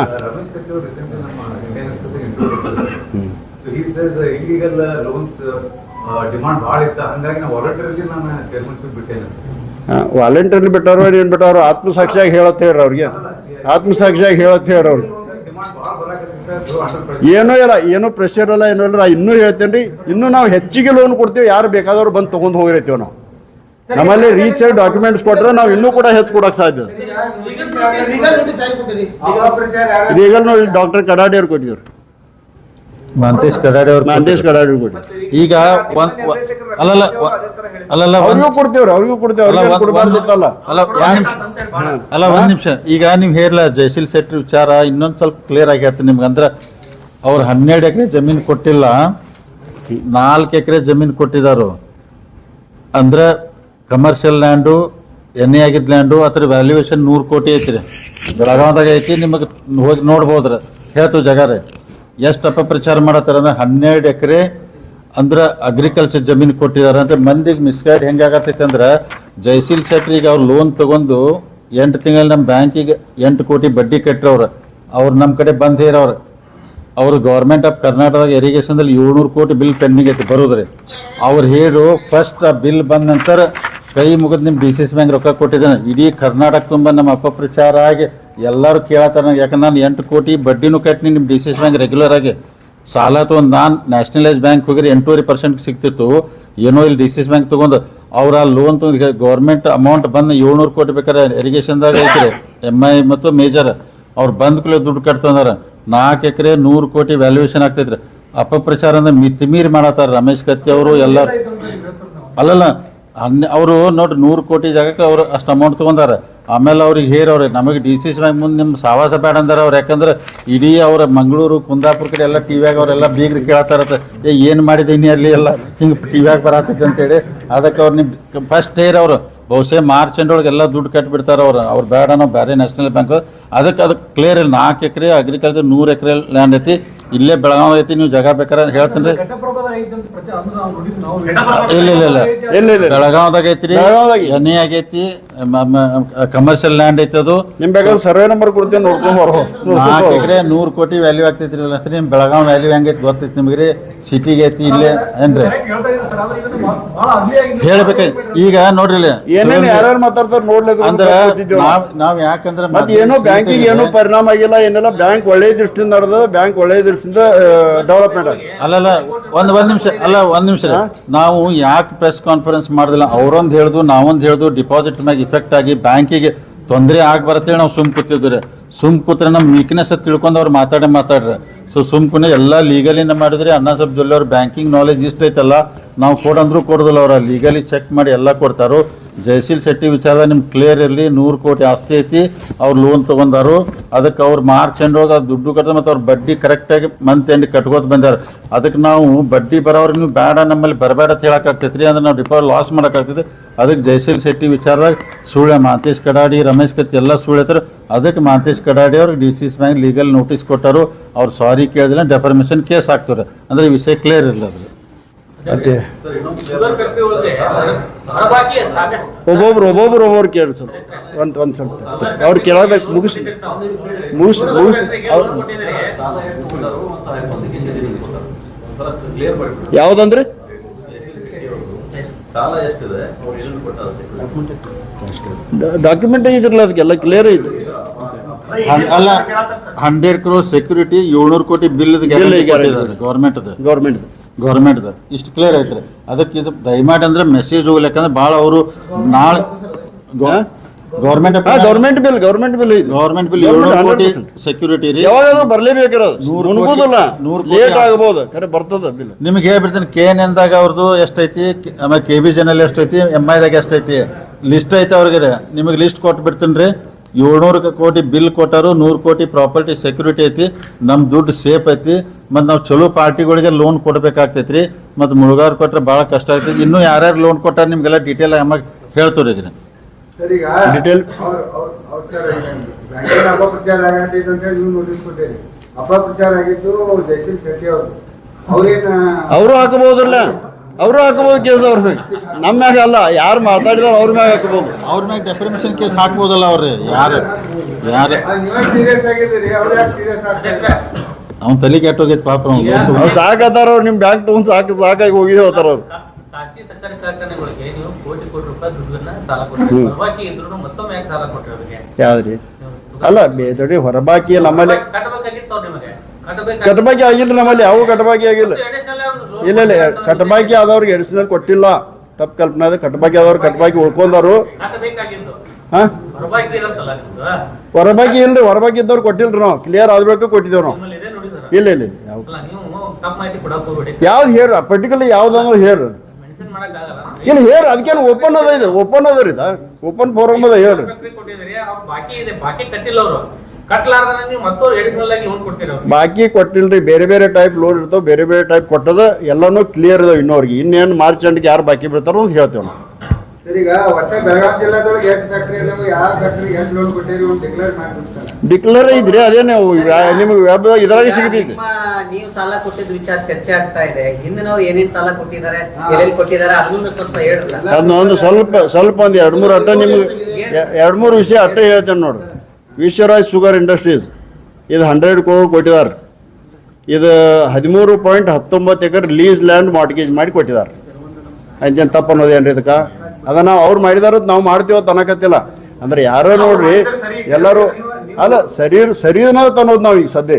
ವಾಲಂಟಿಯರ್ಲಿ ಬಿಟ್ಟಾರೋ ಏನ್ ಬಿಟ್ಟಾರೋ ಆತ್ಮಸಾಕ್ಷಿಯಾಗಿ ಹೇಳತ್ ಹೇಳ್ರಿ ಅವ್ರಿಗೆ. ಆತ್ಮಸಾಕ್ಷಿಯಾಗಿ ಹೇಳತ್ ಹೇಳ್ರಿ ಅವ್ರಿಗೆ. ಏನೋ ಇಲ್ಲ, ಏನೋ ಪ್ರೆಷರ್ ಅಲ್ಲ, ಏನೋ ಇಲ್ಲ. ಇನ್ನೂ ಹೇಳ್ತೇನ್ರಿ, ಇನ್ನೂ ನಾವು ಹೆಚ್ಚಿಗೆ ಲೋನ್ ಕೊಡ್ತೀವಿ. ಯಾರು ಬೇಕಾದವ್ರು ಬಂದು ತಗೊಂಡ್ ಹೋಗಿರ್ತೀವಿ ನಾವು. ನಮ್ಮಲ್ಲಿ ರೀಚ್ ಡಾಕ್ಯುಮೆಂಟ್ಸ್ ಕೊಟ್ರೆ ನಾವು ಇನ್ನೂ ಕೂಡ ಹೆಚ್ಚು ಕೊಡಕ್ ಸಾಧ್ಯ. ಇದೀಗ ನೋಡಿ ಡಾಕ್ಟರ್ ಕಡಾಡಿ ಅವ್ರು ಕೊಟ್ಟಿದ್ರು, ಮಹಂತೇಶ್ ಕಡಾಡಿ ಅವ್ರು ಕೊಟ್ಟಿದ್ರು. ಈಗ ಅವ್ರಿಗೂ ಕೊಡ್ತೀವ್ರಿ, ಕೊಡಬಾರ್ದಿತ್ತಲ್ಲ. ಒಂದ್ ನಿಮಿಷ. ಈಗ ನೀವ್ ಹೇಳಲ್ಲ ಜಯಶೀಲ್ ಶೆಟ್ಟಿ ವಿಚಾರ ಇನ್ನೊಂದ್ ಸ್ವಲ್ಪ ಕ್ಲಿಯರ್ ಆಗ್ಯಾತ ನಿಮ್ಗೆ. ಅಂದ್ರ ಅವ್ರು 12 ಎಕರೆ ಜಮೀನ್ ಕೊಟ್ಟಿಲ್ಲ, 4 ಎಕರೆ ಜಮೀನ್ ಕೊಟ್ಟಿದಾರು. ಅಂದ್ರ ಕಮರ್ಷಿಯಲ್ ಲ್ಯಾಂಡು, ಎಣ್ಣೆ ಆಗಿದ್ ಲ್ಯಾಂಡು, ಅದ್ರ ವ್ಯಾಲ್ಯೂಯೇಷನ್ 100 ಕೋಟಿ ಐತ್ರಿ. ಬೆಳಗಾವದಾಗ ಐತಿ, ನಿಮಗೆ ಹೋಗಿ ನೋಡ್ಬೋದ್ರ. ಹೇಳ್ತು ಜಗಾರೆ ಎಷ್ಟು ಅಪಪ್ರಚಾರ ಮಾಡತ್ತಾರ ಅಂದ್ರೆ 12 ಎಕರೆ ಅಂದ್ರೆ ಅಗ್ರಿಕಲ್ಚರ್ ಜಮೀನು ಕೊಟ್ಟಿದ್ದಾರೆ ಅಂತ. ಮಂದಿಗೆ ಮಿಸ್ಗೈಡ್ ಹೆಂಗಾಗತ್ತೈತೆ ಅಂದ್ರೆ ಜಯಶೀಲ್ ಶೆಟ್ರಿಗೆ ಅವ್ರು ಲೋನ್ ತಗೊಂಡು 8 ತಿಂಗಳಲ್ಲಿ ನಮ್ಮ ಬ್ಯಾಂಕಿಗೆ 8 ಕೋಟಿ ಬಡ್ಡಿ ಕಟ್ಟಿರವ್ರು. ಅವ್ರು ನಮ್ಮ ಕಡೆ ಬಂದು ಹೇರವ್ರು. ಅವರು ಗೌರ್ಮೆಂಟ್ ಆಫ್ ಕರ್ನಾಟಕದಾಗ ಇರಿಗೇಷನ್ದಲ್ಲಿ 700 ಕೋಟಿ ಬಿಲ್ ಪೆಂಡಿಂಗ್ ಐತಿ ಬರೋದ್ರಿ. ಅವ್ರು ಹೇಳು ಫಸ್ಟ್ ಆ ಬಿಲ್ ಬಂದ ನಂತರ ಕೈ ಮುಗಿದ್ ನಿಮ್ಮ DCC ಬ್ಯಾಂಕ್ ರೊಕ್ಕ ಕೊಟ್ಟಿದ್ದಾನೆ. ಇಡೀ ಕರ್ನಾಟಕ ತುಂಬ ನಮ್ಮ ಅಪಪ್ರಚಾರ ಆಗಿ ಎಲ್ಲರೂ ಕೇಳತ್ತಾರ. ಯಾಕಂದ್ರೆ ನಾನು 8 ಕೋಟಿ ಬಡ್ಡಿನೂ ಕಟ್ಟಿನಿ ನಿಮ್ಮ DCC ಬ್ಯಾಂಕ್ ರೆಗ್ಯುಲರ್ ಆಗಿ. ಸಾಲ ತೊಗೊಂಡು ನಾನು ನ್ಯಾಷನಲೈಸ್ ಬ್ಯಾಂಕ್ ಹೋಗಿರಿ 8.5% ಸಿಗ್ತಿತ್ತು. ಏನೋ ಇಲ್ಲಿ DCC ಬ್ಯಾಂಕ್ ತೊಗೊಂಡು ಅವ್ರ ಆ ಲೋನ್ ತೊಗೊಂಡು ಗೌರ್ಮೆಂಟ್ ಅಮೌಂಟ್ ಬಂದು 700 ಕೋಟಿ ಬೇಕಾದ್ರೆ ಇರಿಗೇಷನ್ದಾಗ ಐತ್ರಿ. MI ಮತ್ತು ಮೇಜರ್ ಅವ್ರು ಬಂದ್ ಕೂಡಲೇ ದುಡ್ಡು ಕಟ್ತಂದಾರ. 4 ಎಕರೆ 100 ಕೋಟಿ ವ್ಯಾಲ್ಯೂಯೇಷನ್ ಆಗ್ತೈತ್ರಿ. ಅಪಪ್ರಚಾರ ಅಂದ್ರೆ ಮಿತಿಮೀರಿ ಮಾಡತ್ತಾರ ರಮೇಶ್ ಕತ್ತಿ ಅವರು ಎಲ್ಲ. ಅಲ್ಲಲ್ಲ ಅವರು ನೋಡ್ರಿ 100 ಕೋಟಿ ಜಾಗಕ್ಕೆ ಅವ್ರು ಅಷ್ಟು ಅಮೌಂಟ್ ತೊಗೊಂಡಾರ. ಆಮೇಲೆ ಅವ್ರಿಗೆ ಹೇರವ್ರೆ ನಮಗೆ DCC ಬ್ಯಾಂಕ್ ಮುಂದೆ ನಿಮ್ಮ ಸಾವಾಸ ಬೇಡ ಅಂದಾರ ಅವ್ರು. ಯಾಕಂದ್ರೆ ಇಡೀ ಅವ್ರ ಮಂಗಳೂರು ಕುಂದಾಪುರ ಕಡೆ ಎಲ್ಲ ಟಿವಿಯಾಗ ಅವರೆಲ್ಲ ಬೀಗ್ರಿ ಕೇಳತ್ತಾರತ್ತೆ, ಏನು ಮಾಡಿದೀನಿ ಅಲ್ಲಿ ಎಲ್ಲ ಹಿಂಗೆ ಟಿವಿಯಾಗ ಬರತೈತೆ ಅಂತೇಳಿ. ಅದಕ್ಕೆ ಅವ್ರು ನಿಮ್ಮ ಫಸ್ಟ್ ಹೇರವ್ರು ಬಹುಶಃ ಮಾರ್ಚ್ ಎಂಡ್ ಎಲ್ಲ ದುಡ್ಡು ಕಟ್ಟಿಬಿಡ್ತಾರೆ ಅವ್ರು ಬೇಡ ನಾವು ಬೇರೆ ನ್ಯಾಷನಲ್ ಬ್ಯಾಂಕ್. ಅದಕ್ಕೆ ಕ್ಲಿಯರ್ ಇಲ್ಲ. 4 ಎಕರೆ ಅಗ್ರಿಕಲ್ಚರ್ 100 ಎಕರೆ ಲ್ಯಾಂಡ್ ಐತಿ, ಇಲ್ಲೇ ಬೆಳಗಾವ್ ಐತಿ. ನೀವು ಜಾಗ ಬೇಕಾದ್ರೆ ಹೇಳ್ತೀನಿ. ಇಲ್ಲ ಬೆಳಗಾವ್ದಾಗ ಐತ್ರಿ, ಎಣ್ಣೆ ಆಗೈತಿ, ಕಮರ್ಷಿಯಲ್ ಲ್ಯಾಂಡ್ ಐತಿ. ಅದು ನಿಮ್ ಬೇಕಾದ್ರೆ ಸರ್ವೆ ನಂಬರ್ ಕೊಡ್ತೀನಿ ನೋಡ್ಕೊಂಡ್ 4 ಎಕರೆ 100 ಕೋಟಿ ವ್ಯಾಲ್ಯೂ ಆಗ್ತೈತ್ರಿ. ನಿಮ್ ಬೆಳಗಾವ್ ವ್ಯಾಲ್ಯೂ ಹೆಂಗೈತಿ ಗೊತ್ತೈತಿ ನಿಮ್ಗೆ? ಸಿಟಿಗೆ ಐತಿ ಇಲ್ಲೇ ಏನ್ರಿ ಹೇಳ್ಬೇಕೈತಿ. ಈಗ ನೋಡ್ರಿ ಏನೇನು ಯಾರ್ಯಾರು ಮಾತಾಡ್ತಾರ ನೋಡ್ಲಿಕ್ಕೆ ಅಂದ್ರ ನಾವ್ ಯಾಕಂದ್ರೆ ಏನೋ ಬ್ಯಾಂಕಿಗೆ ಏನೋ ಪರಿಣಾಮ ಆಗಿಲ್ಲ ಏನೆಲ್ಲ. ಬ್ಯಾಂಕ್ ಒಳ್ಳೆ ದೃಷ್ಟಿಯಿಂದ ನಡೆದ, ಬ್ಯಾಂಕ್ ಒಳ್ಳೆ ದೃಷ್ಟಿಯಿಂದ ಡೆವಲಪ್ಮೆಂಟ್ ಆಗಿ. ಅಲ್ಲಲ್ಲ ಒಂದ್ ನಿಮಿಷ ನಾವು ಯಾಕೆ ಪ್ರೆಸ್ ಕಾನ್ಫರೆನ್ಸ್ ಮಾಡಿದಿಲ್ಲ? ಅವ್ರೊಂದ್ ಹೇಳ್ದು ನಾವೊಂದ್ ಹೇಳ್ದು ಡಿಪಾಸಿಟ್ ಮ್ಯಾಗ ಇಫೆಕ್ಟ್ ಆಗಿ ಬ್ಯಾಂಕಿಗೆ ತೊಂದರೆ ಆಗ್ಬರತ್ತೇಳಿ ನಾವು ಸುಮ್ ಕೂತಿದ್ರಿ. ಸುಮ್ ಕೂತ್ರೆ ನಮ್ ವೀಕ್ನೆಸ್ ತಿಳ್ಕೊಂಡು ಅವ್ರು ಮಾತಾಡ್ರಿ. ಸೊ ಸುಮ್ಕುನೆ ಎಲ್ಲ ಲೀಗಲಿನ ಮಾಡಿದ್ರೆ ಅಣ್ಣಾ ಸಾಹೇಬ್ ಜೊಲ್ಲೆ ಅವ್ರ ಬ್ಯಾಂಕಿಂಗ್ ನಾಲೆಜ್ ಇಷ್ಟ ಐತಲ್ಲ, ನಾವು ಕೊಡಂದ್ರೂ ಕೊಡೋದಿಲ್ಲ. ಅವ್ರ ಲೀಗಲಿ ಚೆಕ್ ಮಾಡಿ ಎಲ್ಲ ಕೊಡ್ತಾರೋ. ಜಯಶೀಲ್ ಶೆಟ್ಟಿ ವಿಚಾರ ನಿಮ್ಗೆ ಕ್ಲಿಯರ್ ಇರಲಿ. 100 ಕೋಟಿ ಆಸ್ತಿ ಐತಿ, ಅವ್ರು ಲೋನ್ ತೊಗೊಂಡಾರು. ಅದಕ್ಕೆ ಅವ್ರು ಮಾರ್ಚ್ ಎಂಡ್ ಹೋಗಿ ದುಡ್ಡು ಕಟ್ಟ ಮತ್ತು ಅವ್ರ ಬಡ್ಡಿ ಕರೆಕ್ಟಾಗಿ ಮಂತ್ ಎಂಡ್ ಕಟ್ಕೋತ ಬಂದಾರ. ಅದಕ್ಕೆ ನಾವು ಬಡ್ಡಿ ಬರೋವ್ರಿಗೆ ನೀವು ಬೇಡ ನಮ್ಮಲ್ಲಿ ಬರಬೇಡ ಅಂತ ಹೇಳಕ್ಕಾಗ್ತೈತೆ ರೀ. ಅಂದ್ರೆ ನಾವು ಡಿಪಾಸಿಟ್ ಲಾಸ್ ಮಾಡೋಕ್ಕಾಗ್ತೈತೆ. ಅದಕ್ಕೆ ಜಯಶೀಲ್ ಶೆಟ್ಟಿ ವಿಚಾರದಾಗ ಸುಳ್ಳೆ ಮಹಂತೇಶ್ ಕಡಾಡಿ, ರಮೇಶ್ ಕತ್ತಿ ಎಲ್ಲ ಸುಳ್ಳೆತ್ತಾರೆ. ಅದಕ್ಕೆ ಮಹಂತೇಶ್ ಕಡಾಡಿ ಅವ್ರಿಗೆ DCC ಬ್ಯಾಂಕ್ ಲೀಗಲ್ ನೋಟಿಸ್ ಕೊಟ್ಟರು. ಅವ್ರು ಸಾರಿ ಕೇಳಿದ್ರೆ ಡೆಫರ್ಮೇಷನ್ ಕೇಸ್ ಹಾಕ್ತಾರೆ. ಅಂದ್ರೆ ಈ ವಿಷಯ ಕ್ಲಿಯರ್ ಇರಲ್ಲ. ಅದು ಅದೇ ಒಬ್ಬೊಬ್ರು ಕೇಳಿ ಸ್ವಲ್ಪ ಒಂದ್ ಸ್ವಲ್ಪ ಅವ್ರು ಕೇಳೋದ ಮುಗಿಸಿ ಯಾವ್ದಂದ್ರೆ ಡಾಕ್ಯುಮೆಂಟ್ ಇದ್ರಲ್ಲ, ಅದಕ್ಕೆಲ್ಲ ಕ್ಲಿಯರ್ ಐತಿ. ಅಲ್ಲ 100 crore ಸೆಕ್ಯೂರಿಟಿ 700 ಕೋಟಿ ಬಿಲ್ ಗೌರ್ಮೆಂಟ್ ಗೌರ್ಮೆಂಟ್ದು ಇಷ್ಟು ಕ್ಲಿಯರ್ ಐತ್ರಿ. ಅದಕ್ಕೆ ಇದು ದಯಮಾಡಿ ಅಂದ್ರೆ ಮೆಸೇಜ್ ಹೋಗ್ಲಿಕ್ಕಂದ್ರೆ ಭಾಳ ಅವರು ನಾಳೆ government government bill government bill 700 ಕೋಟಿ ಸೆಕ್ಯೂರಿಟಿ ರೀ. ಯಾವಾಗಾದ್ರೂ ಬರ್ಲೇಬೇಕಿರೋದು, ಮುನ್ಗುದಿಲ್ಲ, 100 ಲೇಟ್ ಆಗಬಹುದು, ಖರೆ ಬರ್ತದ ಬಿಲ್. ನಿಮ್ಗೆ ಹೇಳ್ಬಿಡ್ತೀನಿ, KNN ದಾಗ ಅವ್ರದ್ದು ಎಷ್ಟೈತಿ, ಆಮೇಲೆ KBJN ಎಷ್ಟೈತಿ, MI ದಾಗ ಎಷ್ಟೈತಿ ಲಿಸ್ಟ್ ಐತೆ ಅವ್ರಿಗೆ. ನಿಮಗೆ ಲಿಸ್ಟ್ ಕೊಟ್ಟು ಬಿಡ್ತೀನಿ ರೀ. 700 ಕೋಟಿ ಬಿಲ್ ಕೊಟ್ಟಾರು, 100 ಕೋಟಿ ಪ್ರಾಪರ್ಟಿ ಸೆಕ್ಯೂರಿಟಿ ಐತಿ, ನಮ್ಮ ದುಡ್ಡು ಸೇಫ್ ಐತಿ. ಮತ್ತು ನಾವು ಚಲೋ ಪಾರ್ಟಿಗಳಿಗೆ ಲೋನ್ ಕೊಡ್ಬೇಕಾಗ್ತೈತಿ ರೀ. ಮತ್ತು ಮುಳುಗಾರ್ ಕೊಟ್ರೆ ಭಾಳ ಕಷ್ಟ ಆಗ್ತೈತಿ. ಇನ್ನೂ ಯಾರ್ಯಾರು ಲೋನ್ ಕೊಟ್ಟಾರ ನಿಮ್ಗೆಲ್ಲ ಡೀಟೇಲ್ ಆಗಿ ಹೇಳ್ತೀವಿ ರೀ. ಡಿಟೇಲ್ ಬ್ಯಾಂಕಿನ ಅಪಪ್ರಚಾರ ಆಗತೈತೆ ಅಂತ ಹೇಳಿ ನೀವು ನೋಟಿಸ್ ಕೊಟ್ಟಿರಿ. ಅಪಪ್ರಚಾರ ಆಗಿದ್ದು ಜಯಶೀಲ್ ಶೆಟ್ಟಿ ಅವರು. ಅವರು ಹಾಕಬಹುದಲ್ಲ, ಅವರು ಹಾಕಬಹುದು ಕೇಸ್ ಅವ್ರ ಮ್ಯಾಗ. ನಮ್ಮ ಮ್ಯಾಗ ಅಲ್ಲ, ಯಾರು ಮಾತಾಡಿದಾರ ಅವ್ರ ಮ್ಯಾಗ ಹಾಕಬಹುದು. ಅವ್ರ ಮ್ಯಾಗ ಡೆಫರ್ಮೇಷನ್ ಕೇಸ್ ಹಾಕ್ಬೋದಲ್ಲ ಅವ್ರಿ. ಯಾರು ನೀವೇ ಸೀರಿಯಸ್ ಆಗಿದ್ದೀರಿ, ಅವ್ರು ಯಾಕೆ ಸೀರಿಯಸ್ ಆಗ್ತಾರೆ? ಅವ್ನ ತಲೆ ಕೆಟ್ಟೋಗೈತಿ ಪಾಪ. ಅವ್ರು ಸಾಕತ್ತಾರ, ಅವ್ರು ನಿಮ್ ಬ್ಯಾಂಕ್ ತಗೊಂಡ್ ಸಾಕಾಗಿ ಹೋಗಿದೇ ಹೋತಾರ ಅವ್ರು. ಖಾಸಗಿ ಸಕ್ಕರೆ ಕಾರ್ಖಾನೆಗಳಿಗೆ ನೀವು ಕೋಟಿ ರೂಪಾಯಿ ದುಡ್ಡನ್ನ ಸಾಲ ಕೊಟ್ಟಿರಿ. ಹೊರಬಾಕಿ ಇದ್ರು ಮತ್ತೊಮ್ಮೆ ಯಾಕೆ ಸಾಲ ಕೊಟ್ಟಿರಿ ಅವ್ರಿಗೆ? ಯಾವ್ದ್ರಿ? ಅಲ್ಲ ಬೇದೊಡಿ ಹೊರಬಾಕಿ ನಮ್ಮಲ್ಲಿ ಕಟ್ಟಬೇಕಾಗಿತ್ತು ಅವ್ರು ನಿಮಗೆ. ಕಟಬಾಕಿ ಆಗಿಲ್ಲ, ನಮ್ಮಲ್ಲಿ ಯಾವ ಕಟಬಾಕಿ ಆಗಿಲ್ಲ. ಇಲ್ಲ ಇಲ್ಲ, ಕಟಬಾಕಿ ಆದವ್ರಿಗೆ ಎಡಿಷನಲ್ ಕೊಟ್ಟಿಲ್ಲ. ತಪ್ಪು ಕಲ್ಪನೆ ಅದ. ಕಟಬಾಕಿ ಆದವ್ರು ಕಟಬಾಕಿ ಉಳ್ಕೊಂಡಾರು. ಕಟ್ಟಬೇಕಾಗಿದ್ದು ಹಾ, ಹೊರಬಾಕಿ ಇರತ್ತಲ್ಲ ನಿಮ್ದು. ಹೊರಬಾಕಿ ಇಲ್ರಿ, ಹೊರಬಾಕಿ ಇದ್ದವ್ರು ಕೊಟ್ಟಿಲ್ರಿ. ನಾವು ಕ್ಲಿಯರ್ ಆದ್ಬೇಕು ಕೊಟ್ಟಿದ್ದೇವ್ ನಾವು. ನಿಮ್ಮಲ್ಲಿ ಇದೆ ನೋಡಿದಾರ? ಇಲ್ಲ ಇಲ್ಲ ಯಾವ ಅಲ್ಲ, ನೀವು ತಪ್ಪು ಮಾಹಿತಿ ಕೊಡಕ್ ಹೋಗ್ಬೇಡಿ. ಯಾವ್ದು ಹೇಳ ಪರ್ಟಿಕ್ಯುಲರ್ ಯಾವ್ದಂದ್ರೆ ಹೇಳ್ರಿ. ಮೆನ್ಷನ್ ಮಾಡಕ್ ಆಗಲ್ಲ. ಇಲ್ಲ ಹೇಳ್ರಿ, ಅದಕ್ಕೇನು ಓಪನ್ ಅದ, ಇದು ಓಪನ್ ಅದ ರೀ, ಓಪನ್ ಫೋರಮ್ ಅದ, ಹೇಳ್ರಿ. ಕೊಟ್ಟಿದ್ದೀರಿ, ಅವ್ರು ಬಾಕಿ ಇದೆ, ಬಾಕಿ ಕಟ್ಟಿಲ್ಲ ಅವರು. ಕಟ್ಲಾರ್ದನ ನೀವು ಮತ್ತವ್ರು ಎಡಿಷನಲ್ ಆಗಿ ಲೋನ್ ಕೊಡ್ತೀರ ಅವ್ರಿಗೆ. ಬಾಕಿ ಕೊಟ್ಟಿಲ್ರಿ, ಬೇರೆ ಬೇರೆ ಟೈಪ್ ಲೋನ್ ಇರ್ತಾವ, ಬೇರೆ ಬೇರೆ ಟೈಪ್ ಕೊಟ್ಟದ ಎಲ್ಲಾನು ಕ್ಲಿಯರ್ ಇದಾವ. ಇನ್ನೋರ್ಗೆ ಇನ್ನೇನು ಮಾರ್ಚ್ ಎಂಟ್ಗೆ ಯಾರು ಬಾಕಿ ಬಿಡ್ತಾರೋ ಅಂತ ಹೇಳ್ತೇವೆ ನಾವು. ಸರ್, ಈಗ ಒಟ್ಟೆ ಬೆಳಗಾವಿ ಜಿಲ್ಲಾದೊಳಗೆ ಎಷ್ಟು ಫ್ಯಾಕ್ಟ್ರಿ ಇದಾವೆ, ಯಾವ ಫ್ಯಾಕ್ಟ್ರಿಗೆ ಎಷ್ಟು ಲೋನ್ ಕೊಟ್ಟಿರಿ ಒಂದು ಡಿಕ್ಲೇರ್ ಮಾಡ್ಬಿಡ್ತಾರೆ. ಡಿಕ್ಲೇರ್ ಇದ್ರಿ, ಅದೇನೇ ನಿಮ್ಗೆ ವೆಬ್ ಇದ್ರಾಗ ಸಿಗ್ತೈತಿ. ನೀವು ಸಾಲ ಕೊಟ್ಟಿದ್ದ ವಿಚಾರ ಚರ್ಚೆ ಆಗ್ತಾ ಇದೆ. ಹಿಂದಿನವ್ರು ಏನೇನ್ ಸಾಲ ಕೊಟ್ಟಿದ್ದಾರೆ, ಎಲ್ಲೆಲ್ಲಿ ಕೊಟ್ಟಿದ್ದಾರೆ ಅದನ್ನ ಸ್ವಲ್ಪ ಹೇಳ್ರಲ್ಲ. ಅದನ್ನೊಂದು ಸ್ವಲ್ಪ ಒಂದು 2-3 ಅಟ್ಟ ನಿಮ್ಗೆ 2-3 ವಿಷಯ ಅಟ್ಟ ಹೇಳ್ತೇನೆ ನೋಡ್ರಿ. ವಿಶ್ವರಾಜ್ ಶುಗರ್ ಇಂಡಸ್ಟ್ರೀಸ್ ಇದು 100 crore ಕೊಟ್ಟಿದ್ದಾರೆ. ಇದು 13.19 ಎಕರೆ ಲೀಸ್ ಲ್ಯಾಂಡ್ ಮಾರ್ಟ್ಗೇಜ್ ಮಾಡಿ ಕೊಟ್ಟಿದ್ದಾರೆ. ಅಂಜನ್ ತಪ್ಪು ಅನ್ನೋದೇನ್ರಿ ಇದಕ್ಕೆ? ಅದನ್ನ ಅವ್ರು ಮಾಡಿದಾರ, ನಾವು ಮಾಡ್ತೀವ ಅನ್ನಕತ್ತಿಲ್ಲ. ಅಂದ್ರೆ ಯಾರೋ ನೋಡ್ರಿ ಎಲ್ಲರೂ ಅಲ್ಲ ಸರಿನ ಅನ್ನೋದು ನಾವು ಈಗ ಸದ್ಯ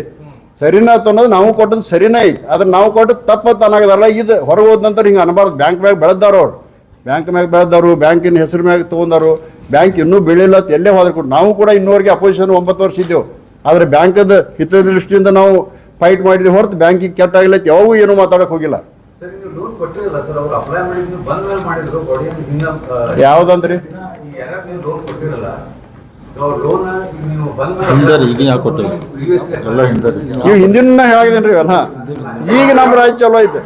ಸರಿನಾ ಅನ್ನೋದು ನಾವು ಕೊಟ್ಟದ್ದು ಸರಿನೇ ಐತಿ. ಅದ್ರ ನಾವು ಕೊಟ್ಟದ್ದು ತಪ್ಪತ್ತು ಅನ್ನೋದಲ್ಲ. ಇದು ಹೊರಗೆ ಹೋದ ನಂತರ ಹಿಂಗೆ ಅನ್ಬಾರ್ದು. ಬ್ಯಾಂಕ್ ಮ್ಯಾಗ ಬೆಳೆದಾರು ಅವ್ರು, ಬ್ಯಾಂಕ್ ಮ್ಯಾಗ ಬೆಳೆದವರು, ಬ್ಯಾಂಕಿನ ಹೆಸರು ಮ್ಯಾಗ ತೊಗೊಂಡಾರು. ಬ್ಯಾಂಕ್ ಇನ್ನೂ ಬೆಳಿಲ್ಲ ಅಂತ ಎಲ್ಲೇ ಹೋದ್ರೆ ಕೊಟ್ಟು ನಾವು ಕೂಡ ಇನ್ನೂವರೆಗೆ ಅಪೋಸಿಷನ್ 9 ವರ್ಷ ಇದ್ದೇವೆ. ಆದರೆ ಬ್ಯಾಂಕದ ಹಿತದೃಷ್ಟಿಯಿಂದ ನಾವು ಫೈಟ್ ಮಾಡಿದ್ವಿ ಹೊರತು ಬ್ಯಾಂಕಿಗೆ ಕೆಟ್ಟಾಗಿಲ್ಲ ಯಾವಾಗೂ ಏನೂ ಮಾತಾಡಕ್ ಹೋಗಿಲ್ಲ. ಸರ್, ನೀವು ಲೋನ್ ಕೊಟ್ಟಿರಲ್ಲ ಸರ್, ಅವ್ರು ಅಪ್ಲೈ ಮಾಡಿದ್ರು ಬಂದ ಮೇಲೆ ಮಾಡಿದ್ರು ಯಾವ್ದಂದ್ರಿ? ಯಾರು ನೀವು ಲೋನ್ ಕೊಟ್ಟಿರಲ್ಲ, ಲೋನ್ ನೀವು ಬಂದ ಹಿಂದರಿ ಈಗ ಯಾಕೆ ಕೊಟ್ಟಿಲ್ಲ ಎಲ್ಲ ಹಿಂದರಿ. ನೀವು ಹಿಂದಿನ ಹೇಳಿದೇನ್ರಿ ಅಲ್ಲ. ಈಗ ನಮ್ಮ ರಾಜ್ಯ ಚಲೋ ಐತೆ.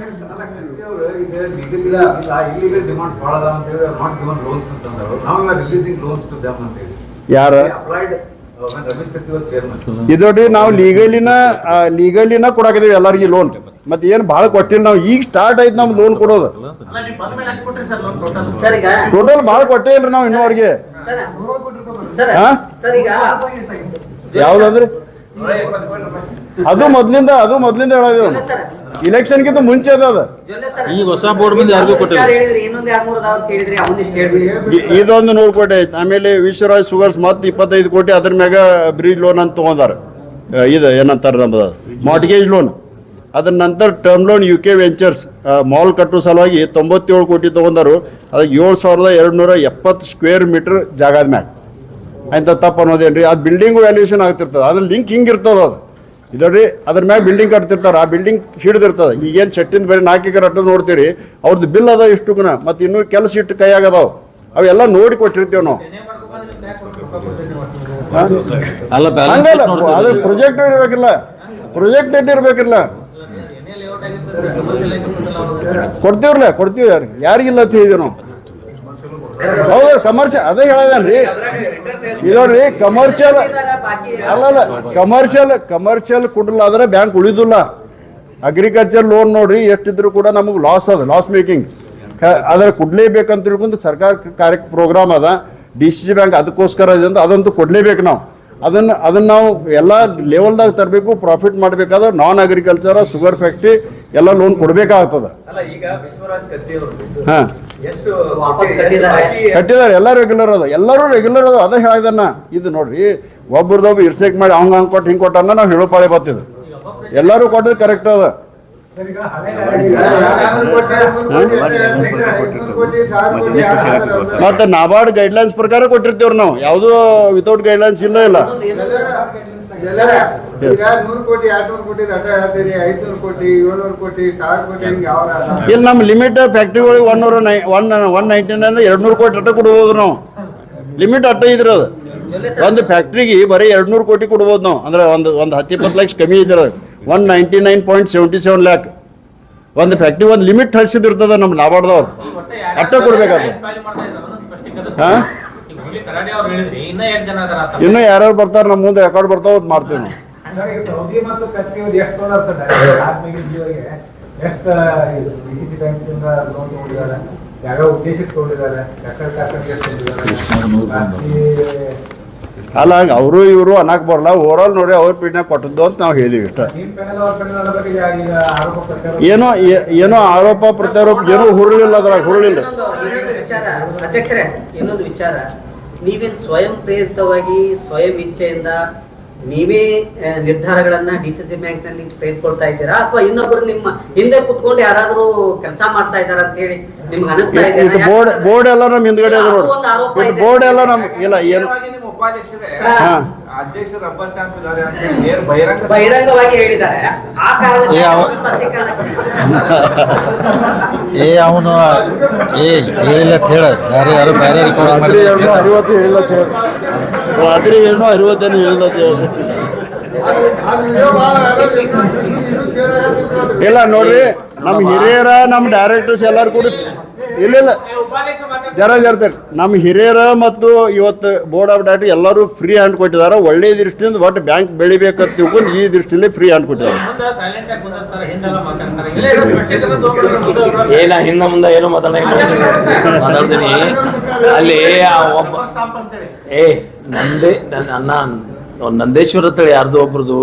ಇಲ್ಲಿಗಲ್ ಡಿಮಾಂಡ್ ಭಾಳ ಅದ ಅಂತ ಹೇಳಿ ನಾಟ್ ಗಿವನ್ ಲೋನ್ಸ್ ಅಂತಂದ್ರು. ನಾವೆಲ್ಲ ರಿಲೀಸಿಂಗ್ ಲೋನ್ಸ್ ಟು ದಮ್ ಅಂತ ಹೇಳಿ ಯಾರ applied Ramesh Katti was chairman. ಇದೋಡಿ ನಾವು ಲೀಗಲಿನ ಕೊಡಾಕಿದೀವಿ ಎಲ್ಲರಿಗೂ ಲೋನ್. ಮತ್ತೆ ಏನು ಭಾಳ ಕೊಟ್ಟಿಲ್ಲ. ನಾವು ಈಗ ಸ್ಟಾರ್ಟ್ ಆಯ್ತು ನಮ್ದು ಲೋನ್ ಕೊಡೋದು. ಅಲ್ಲ, ನೀವು ಬಂದ ಮೇಲೆ ಎಷ್ಟು ಕೊಟ್ರಿ ಸರ್ ಲೋನ್ ಟೋಟಲ್? ಸರ್ ಈಗ ಟೋಟಲ್ ಭಾಳ ಕೊಟ್ಟೇ ಇಲ್ರಿ ನಾವು ಇನ್ನೂವರೆಗೆ. ಸರ್ ಈಗ ಯಾವ್ದಂದ್ರಿ? ಅದು ಮೊದ್ಲಿಂದ ಹೇಳೋದು. ಇಲೆಕ್ಷನ್ಗಿಂತ ಮುಂಚೆ ಅದ. ಈಗ ಹೊಸ ಬೋರ್ಡ್ ಬಂದು ಯಾರಿಗೂ ಕೊಟ್ಟಿಲ್ಲ. ಇನ್ನೊಂದು 2-3 ಅದಾವ ಅಂತ ಹೇಳಿದ್ರಿ, ಅವನಿಷ್ಟು ಹೇಳ್ಬಿಡಿ. ಇದೊಂದು 100 ಕೋಟಿ ಐತೆ. ಆಮೇಲೆ ವಿಶ್ವರಾಜ್ ಶುಗರ್ಸ್ ಮತ್ತೆ 25 ಕೋಟಿ ಅದ್ರ ಮ್ಯಾಗ ಬ್ರಿಡ್ಜ್ ಲೋನ್ ಅಂತ ತಗೊಂಡಾರ. ಇದು ಏನಂತಾರ ನಮ್ಮದು ಮಾರ್ಟ್ಗೇಜ್ ಲೋನ್. ಅದ್ರ ನಂತರ term loan UK ventures mall ಕಟ್ಟೋ ಸಲುವಾಗಿ 97 ಕೋಟಿ ತಗೊಂಡಾರು. ಅದಕ್ಕೆ 7,270 ಸ್ಕ್ವೇರ್ ಮೀಟರ್ ಜಾಗದ ಮ್ಯಾಗ. ಅಂತ ತಪ್ಪು ಅನ್ನೋದೇನ್ರಿ? ಅದು ಬಿಲ್ಡಿಂಗ್ ವ್ಯಾಲ್ಯೂಷನ್ ಆಗ್ತಿರ್ತದೆ. ಅದ್ರ ಲಿಂಕ್ ಹಿಂಗಿರ್ತದ. ಅದು ಇದರಿ ಅದ್ರ ಮ್ಯಾಗ ಬಿಲ್ಡಿಂಗ್ ಕಟ್ತಿರ್ತಾರ. ಆ ಬಿಲ್ಡಿಂಗ್ ಹಿಡಿದಿರ್ತದೆ. ಈಗೇನು ಚಟ್ಟಿಂದ ಬೇರೆ 4 ಎಕರೆ ಅಟ್ಟದ ನೋಡ್ತೀರಿ, ಅವ್ರದ್ದು ಬಿಲ್ ಅದ ಇಷ್ಟು ಗುಣ. ಮತ್ತೆ ಇನ್ನೂ ಕೆಲಸ ಇಟ್ಟು ಕೈಯಾಗದಾವ. ಅವೆಲ್ಲ ನೋಡಿ ಕೊಟ್ಟಿರ್ತೀವಿ ನಾವು. ಅಲ್ಲ ಹಂಗಲ್ಲ, ಅದ್ರ ಪ್ರೊಜೆಕ್ಟ್ ಇರ್ಬೇಕಿಲ್ಲ, ಪ್ರೊಜೆಕ್ಟ್ ಇರ್ಬೇಕಿಲ್ಲ. ಕೊಡ್ತೀವಿ ಯಾರಿಗಿಲ್ಲ ಅಂತ ಹೇಳಿದ್ವಿ ನಾವು. ಹೌದು, ಕಮರ್ಷಿಯಲ್ ಅದೇ ಹೇಳದೇನ್ರಿ. ಇದೋಡ್ರಿ ಕಮರ್ಷಿಯಲ್ ಅಲ್ಲಲ್ಲ, ಕಮರ್ಷಿಯಲ್ ಕೊಡಲಾದ್ರೆ ಬ್ಯಾಂಕ್ ಉಳಿದಿಲ್ಲ. ಅಗ್ರಿಕಲ್ಚರ್ ಲೋನ್ ನೋಡ್ರಿ ಎಷ್ಟಿದ್ರು ಕೂಡ ನಮಗೆ ಲಾಸ್ ಅದ, ಲಾಸ್ ಮೇಕಿಂಗ್. ಅದ್ರ ಕೊಡ್ಲೇಬೇಕಂತ ತಿಳ್ಕೊಂಡು ಸರ್ಕಾರ ಪ್ರೋಗ್ರಾಮ್ ಅದ. DCC ಬ್ಯಾಂಕ್ ಅದಕ್ಕೋಸ್ಕರ ಇದೆ. ಅದಂತೂ ಕೊಡ್ಲೇಬೇಕು ನಾವು. ಅದನ್ನ ನಾವು ಎಲ್ಲ ಲೆವೆಲ್ದಾಗ ತರಬೇಕು. ಪ್ರಾಫಿಟ್ ಮಾಡಬೇಕಾದ್ರೆ ನಾನ್ ಅಗ್ರಿಕಲ್ಚರ್, ಶುಗರ್ ಫ್ಯಾಕ್ಟ್ರಿ ಎಲ್ಲ ಲೋನ್ ಕೊಡ್ಬೇಕಾಗ್ತದ. ಹಾ, ಕಟ್ಟಿದಾರೆ. ಎಲ್ಲರೂ ರೆಗ್ಯುಲರ್ ಅದ. ಅದೇ ಹೇಳಿದನ್ನ. ಇದು ನೋಡ್ರಿ, ಒಬ್ಬರದೊಬ್ಬ ಇರ್ಸೆಕ್ ಮಾಡಿ ಹಂಗೆ ಕೊಟ್ಟು ಹಿಂಗೆ ಕೊಟ್ಟ ನಾವು ಹೇಳೋ ಪಾಳೆ ಬರ್ತಿದ್ದು. ಎಲ್ಲರೂ ಕೊಟ್ಟದ್ದು ಕರೆಕ್ಟ್ ಅದ. ಈಗ 200 ಕೋಟಿ 500 ಕೋಟಿ 1000 ಕೋಟಿ ಯಾರು ಮತ್ತೆ ನಾಬಾರ್ಡ್ ಗೈಡ್ಲೈನ್ಸ್ ಪ್ರಕಾರ ಕೊಟ್ಟಿರ್ತೀವ್ರಿ ನಾವು, ಯಾವುದು ವಿತೌಟ್ ಗೈಡ್ಲೈನ್ಸ್ ಇಲ್ಲ. ಈಗ 100 ಕೋಟಿ 200 ಕೋಟಿ ಅಡ್ಡ ಹೇಳತ್ತೀರಿ, 500 ಕೋಟಿ 700 ಕೋಟಿ 1000 ಕೋಟಿ ಹಿಂಗೆ ಯಾವ ಇಲ್ಲಿ ನಮ್ಮ ಲಿಮಿಟ್ ಫ್ಯಾಕ್ಟ್ರಿಗಳಿಗೆ 199 200 ಕೋಟಿ ಅಟ್ಟ ಕೊಡ್ಬೋದು ನಾವು. ಲಿಮಿಟ್ ಅಟ್ಟ ಇದ್ರ ಅದು. ಒಂದು ಫ್ಯಾಕ್ಟ್ರಿಗೆ ಬರೀ 200 ಕೋಟಿ ಕೊಡ್ಬೋದು ನಾವು. ಅಂದ್ರೆ ಒಂದು 10-20 ಲಕ್ಷ ಕಮ್ಮಿ ಇದ್ರ 199.77 ಲ್ಯಾಕ್. ಒಂದು ಫ್ಯಾಕ್ಟ್ರಿ ಒಂದು ಲಿಮಿಟ್ ಹಳ್ಸಿದಿರ್ತದ ನಮ್ಮ ನಾಬಾರ್ದವ್ರು ಅಟ್ಟ ಕೊಡ್ಬೇಕಾದ್ರೆ. ಹಾ ಇನ್ನು ಯಾರ್ಯಾರು ಬರ್ತಾರ ನಮ್ಮ ಮುಂದೆ ರೆಕಾರ್ಡ್ ಬರ್ತಾವ ಅದ್ ಮಾಡ್ತೀವಿ ನಾವು. ಸೌದಿ ಮತ್ತು ಕತ್ತಿ ಎಷ್ಟು ತೊಗೊಂಡಿರ್ತಾರೆ ಎಷ್ಟು BCC ಬ್ಯಾಂಕಿಂದ ಲೋನ್ ತಗೊಂಡಿದ್ದಾರೆ, ಯಾವ್ಯಾವ ಉದ್ದೇಶಕ್ಕೆ ತಗೊಂಡಿದ್ದಾರೆ, ಅಲ್ಲ ಅವರು ಇವರು ಅನ್ನಕ್ ಬರಲ್ಲ, ಓವರಾಲ್ ನೋಡಿ ಅವ್ರ ಪೀಡ್ನಾಗ ಕೊಟ್ಟದ್ದು ಅಂತ ನಾವು ಹೇಳಿವಿ ಇಷ್ಟ. ಏನೋ ಆರೋಪ ಪ್ರತ್ಯಾರೋಪ ಏನೂ ಹುರುಳಿಲ್ಲ, ಅದ್ರಾಗ ಹುರುಳಿಲ್ಲ. ಇನ್ನೊಂದು ವಿಚಾರ ಅಧ್ಯಕ್ಷರೇ, ಇನ್ನೊಂದು ವಿಚಾರ, ನೀವೇನು ಸ್ವಯಂ ಪ್ರೇರಿತವಾಗಿ ಸ್ವಯಂ ಇಚ್ಛೆಯಿಂದ ನೀವೇ ನಿರ್ಧಾರಗಳನ್ನ DCC ಬ್ಯಾಂಕ್ ನಲ್ಲಿ ತೆಗೆದುಕೊಳ್ತಾ ಇದ್ದೀರಾ, ಅಥವಾ ಇನ್ನೊಬ್ರು ನಿಮ್ಮ ಹಿಂದೆ ಕುತ್ಕೊಂಡು ಯಾರಾದ್ರೂ ಕೆಲಸ ಮಾಡ್ತಾ ಇದಾರ ಅಂತ ಹೇಳಿ ನಿಮ್ಗೆ ಅನಿಸ್ತಾ ಇದೆ? ಬೋರ್ಡ್ ಎಲ್ಲ ನಮ್ ಹಿಂದ್ಗಡೆ ಬೋರ್ಡ್ ಎಲ್ಲ ನಮ್ ಇಲ್ಲ ಏನು ಅಧ್ಯಕ್ಷರು ರಬ್ಬರ್ ಸ್ಟಾಂಪ್ ಇದ್ದಾರೆ ಅಂತ ಬಹಿರಂಗವಾಗಿ ಹೇಳಿದ್ದಾರೆ. ಆ ಕಾರಣಕ್ಕೆ ಅವನು ಹೇಳಿಲ್ಲ ಅಂತ ಹೇಳ ಯಾರು ಬೇರೆ ರೆಕಾರ್ಡಿಂಗ್ ಮಾಡಿ 60 ಹೇಳಿಲ್ಲ ಅಂತ ಹೇಳಿ, ರಾತ್ರಿ 60 ಹೇಳಿಲ್ಲ ಅಂತ ಹೇಳಿ. ಇಲ್ಲ ನೋಡ್ರಿ, ನಮ್ಮ ಹಿರಿಯರ ನಮ್ಮ ಡೈರೆಕ್ಟರ್ಸ್ ಎಲ್ಲಾರು ಕೂಡ ಇಲ್ಲ ಜರ ನಮ್ಮ ಹಿರಿಯರ ಮತ್ತು ಇವತ್ತು ಬೋರ್ಡ್ ಆಫ್ ಡೈರೆಕ್ಟರ್ ಎಲ್ಲರೂ ಫ್ರೀ ಹ್ಯಾಂಡ್ ಕೊಟ್ಟಿದ್ದಾರೆ. ಒಳ್ಳೆ ದೃಷ್ಟಿಯಿಂದ ಒಟ್ಟು ಬ್ಯಾಂಕ್ ಬೆಳಿಬೇಕಂತ ತಿಳ್ಕೊಂಡು ಈ ದೃಷ್ಟಿಯಲ್ಲಿ ಫ್ರೀ ಹ್ಯಾಂಡ್ ಕೊಟ್ಟಿದ್ದಾರೆ. ಏನ ಹಿಂದ ಮುಂದೆ ಏನು ಮಾತಾಡ್ತೀನಿ ಅಲ್ಲಿ ಒಬ್ಬ ನಂದೇಶ್ವರ ಅಂತೇಳಿ ಯಾರ್ದು ಒಬ್ರದು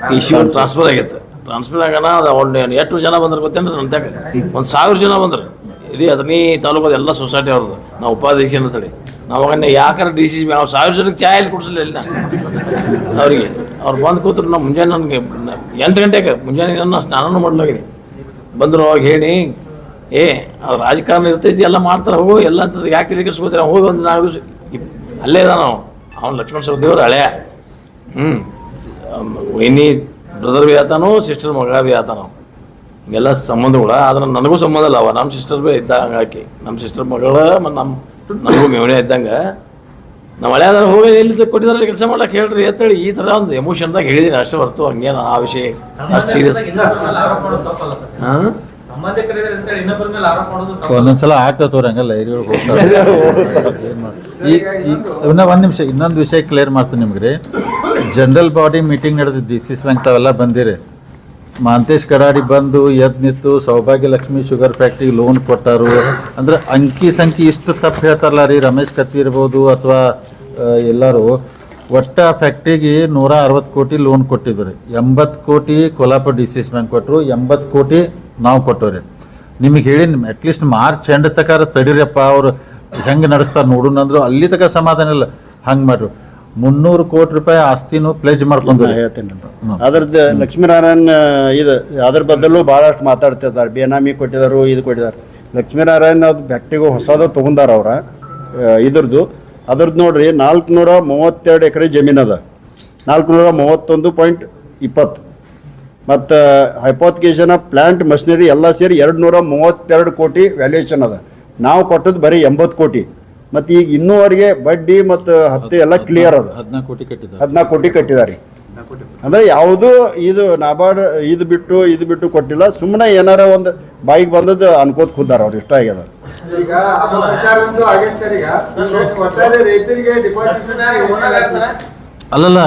ಟಿ.ಸಿ. ಟ್ರಾನ್ಸ್ಫರ್ ಆಗೈತೆ. ಟ್ರಾನ್ಸ್ಫರ್ ಆಗೋಣ ಎಷ್ಟು ಜನ ಬಂದ್ರೆ ಗೊತ್ತೇನ್ರಿ, ನಂತಾಗ 1000 ಜನ ಬಂದ್ರು. ಇಡೀ ಅದನ್ನೇ ತಾಲೂಕದ ಎಲ್ಲ ಸೊಸೈಟಿ ಅವ್ರದ್ದು. ನಾವು ಉಪಾಧ್ಯಕ್ಷ ಅಂತೇಳಿ ನಾವಾಗ ಯಾಕಂದ್ರೆ DCC 1000 ಜನಕ್ಕೆ ಚಾಯ್ ಅಲ್ಲಿ ಕುಡಿಸಲಿಲ್ಲ ಅವರಿಗೆ. ಅವ್ರು ಬಂದು ಕೂತ್ರು. ನಾವು ಮುಂಜಾನೆ ನನಗೆ 8 ಗಂಟೆಗೆ ಮುಂಜಾನೆ ನನ್ನ ಸ್ನಾನನೂ ಮಾಡ್ಲಾಗಿದೆ. ಬಂದರು ಅವಾಗ ಹೇಳಿ, ಅವ್ರು ರಾಜಕಾರಣ ಇರ್ತೈತಿ ಎಲ್ಲ ಮಾಡ್ತಾರೆ, ಹೋಗು ಎಲ್ಲ ಯಾಕೆ ತಿಳ್ಕಿಸ್ಕೋತಾರೆ, ಹೋಗಿ ಒಂದು 4 ದಿವಸ ಅಲ್ಲೇ ಇದ. ನಾವು ಅವ್ನು ಲಕ್ಷ್ಮಣ ಸವದಿಯವ್ರು ಹಳೆಯ ವೈನಿ ಬ್ರದರ್ ಬಿ ಆತಾನು, ಸಿಸ್ಟರ್ ಮಗ ಬಿ ಆತಾನು, ಹಿಂಗೆಲ್ಲ ಸಂಬಂಧಗಳು. ಆದ್ರೆ ನನಗೂ ಸಂಬಂಧ ಇಲ್ಲ. ಅವ ನಮ್ಮ ಸಿಸ್ಟರ್ ಬಿ ಇದ್ದಂಗೆ ಹಾಕಿ, ನಮ್ಮ ಸಿಸ್ಟರ್ ಮಗಳ ಮತ್ತು ನನಗೂ ಮೇವಣೆ ಇದ್ದಂಗೆ. ನಾವು ಹಳೆಯಾದ್ರೆ ಹೋಗಿ ಎಲ್ಲಿ ಕೊಟ್ಟಿದ್ದಾರೆ ಕೆಲಸ ಮಾಡ್ಲಿಕ್ಕೆ ಹೇಳ್ರಿ ಅಂತೇಳಿ ಈ ಥರ ಒಂದು ಎಮೋಷನ್ದಾಗ ಹೇಳಿದೀನಿ ಅಷ್ಟೇ ಹೊರತು ಹಂಗೇನು ಆ ವಿಷಯ ಅಷ್ಟು ಸೀರಿಯಸ್. ಒಂದೊಂದ್ಸಲ ಆಗ್ತವ್ರ ಹಂಗಲ್ಲ ಒಂದ್ ನಿಮಿಷ ಇನ್ನೊಂದು ವಿಷಯ ಕ್ಲಿಯರ್ ಮಾಡ್ತೀನಿ ನಿಮ್ಗೆ. ಜನರಲ್ ಬಾಡಿ ಮೀಟಿಂಗ್ ನಡೆದ DCC ಬ್ಯಾಂಕ್ ತಾವೆಲ್ಲ ಬಂದಿರಿ. ಮಾಂತೇಶ್ ಕಡಾಡಿ ಬಂದು ಎದ್ ನಿಂತು ಸೌಭಾಗ್ಯ ಲಕ್ಷ್ಮಿ ಶುಗರ್ ಫ್ಯಾಕ್ಟ್ರಿಗೆ ಲೋನ್ ಕೊಟ್ಟಾರು ಅಂದ್ರೆ ಅಂಕಿ ಸಂಖ್ಯೆ ಇಷ್ಟು ತಪ್ಪು ಹೇಳ್ತಾರಲ್ಲ ರೀ. ರಮೇಶ್ ಕತ್ತಿ ಇರ್ಬೋದು ಅಥವಾ ಎಲ್ಲರೂ ಒಟ್ಟ ಫ್ಯಾಕ್ಟ್ರಿಗೆ 160 ಕೋಟಿ ಲೋನ್ ಕೊಟ್ಟಿದ್ರು. 80 ಕೋಟಿ ಕೊಲ್ಹಾಪುರ DCC ಬ್ಯಾಂಕ್ ಕೊಟ್ಟರು, 80 ಕೋಟಿ ನಾವು ಕೊಟ್ಟವ್ರಿ. ನಿಮಗೆ ಹೇಳಿ ಅಟ್ಲೀಸ್ಟ್ ಮಾರ್ಚ್ ಎಂಡ್ ತಕ ತಡೀರಪ್ಪ, ಅವ್ರು ಹೆಂಗೆ ನಡೆಸ್ತಾರೆ ನೋಡೋಣ ಅಂದ್ರು. ಅಲ್ಲಿ ತಕ ಸಮಾಧಾನ ಇಲ್ಲ. ಹಂಗೆ ಮಾಡ್ರು. 300 ಕೋಟಿ ರೂಪಾಯಿ ಆಸ್ತಿನೂ ಪ್ಲೇಜ್ ಮಾಡ್ಕೊಂಡು ಹೇಳ್ತೇನೆ. ಅದ್ರದ್ದು ಲಕ್ಷ್ಮೀನಾರಾಯಣ್ ಇದು ಅದ್ರ ಬದಲು ಬಹಳಷ್ಟು ಮಾತಾಡ್ತಿರ್ತಾರೆ. ಬೇನಾಮಿ ಕೊಟ್ಟಿದ್ದಾರೆ, ಇದು ಕೊಟ್ಟಿದ್ದಾರೆ. ಲಕ್ಷ್ಮೀನಾರಾಯಣ್ ಅದು ಫ್ಯಾಕ್ಟ್ರಿಗೂ ಹೊಸದ ತಗೊಂಡಾರ ಅವ್ರ ಇದ್ರದ್ದು. ಅದ್ರದ್ದು ನೋಡ್ರಿ 432 ಎಕರೆ ಜಮೀನು ಅದ, 431.20 ಮತ್ತು ಹೈಪೋಥಿಕೇಶನ್ ಆಫ್ ಪ್ಲಾಂಟ್ ಮಷಿನರಿ ಎಲ್ಲ ಸೇರಿ 232 ಕೋಟಿ ವ್ಯಾಲ್ಯೂಯೇಷನ್ ಅದ. ನಾವು ಕೊಟ್ಟದ್ದು ಬರೀ 80 ಕೋಟಿ. ಮತ್ತು ಈಗ ಇನ್ನೂವರೆಗೆ ಬಡ್ಡಿ ಮತ್ತು ಹಪ್ತೆ ಎಲ್ಲ ಕ್ಲಿಯರ್ ಅದ. 14 ಕೋಟಿ ಕಟ್ಟಿದ್ದಾರೆ. ಅಂದ್ರೆ ಯಾವುದು ಇದು ನಾಬಾರ್ಡ್ ಇದು ಬಿಟ್ಟು ಕೊಟ್ಟಿಲ್ಲ. ಸುಮ್ಮನೆ ಏನಾರ ಒಂದು ಬಾಯಿಗೆ ಬಂದದ್ದು ಅನ್ಕೋತ ಕೂತಾರ ಅವ್ರು. ಇಷ್ಟ ಆಗ್ಯದ. ಈಗ ಅಪಪ್ರಚಾರದ್ದು ಆಗೈತೆ ಸರ್. ಈಗ ಒಟ್ಟಾರೆ ರೈತರಿಗೆ ಡಿಪಾಸಿಟ್ ಅಲ್ಲಲ್ಲ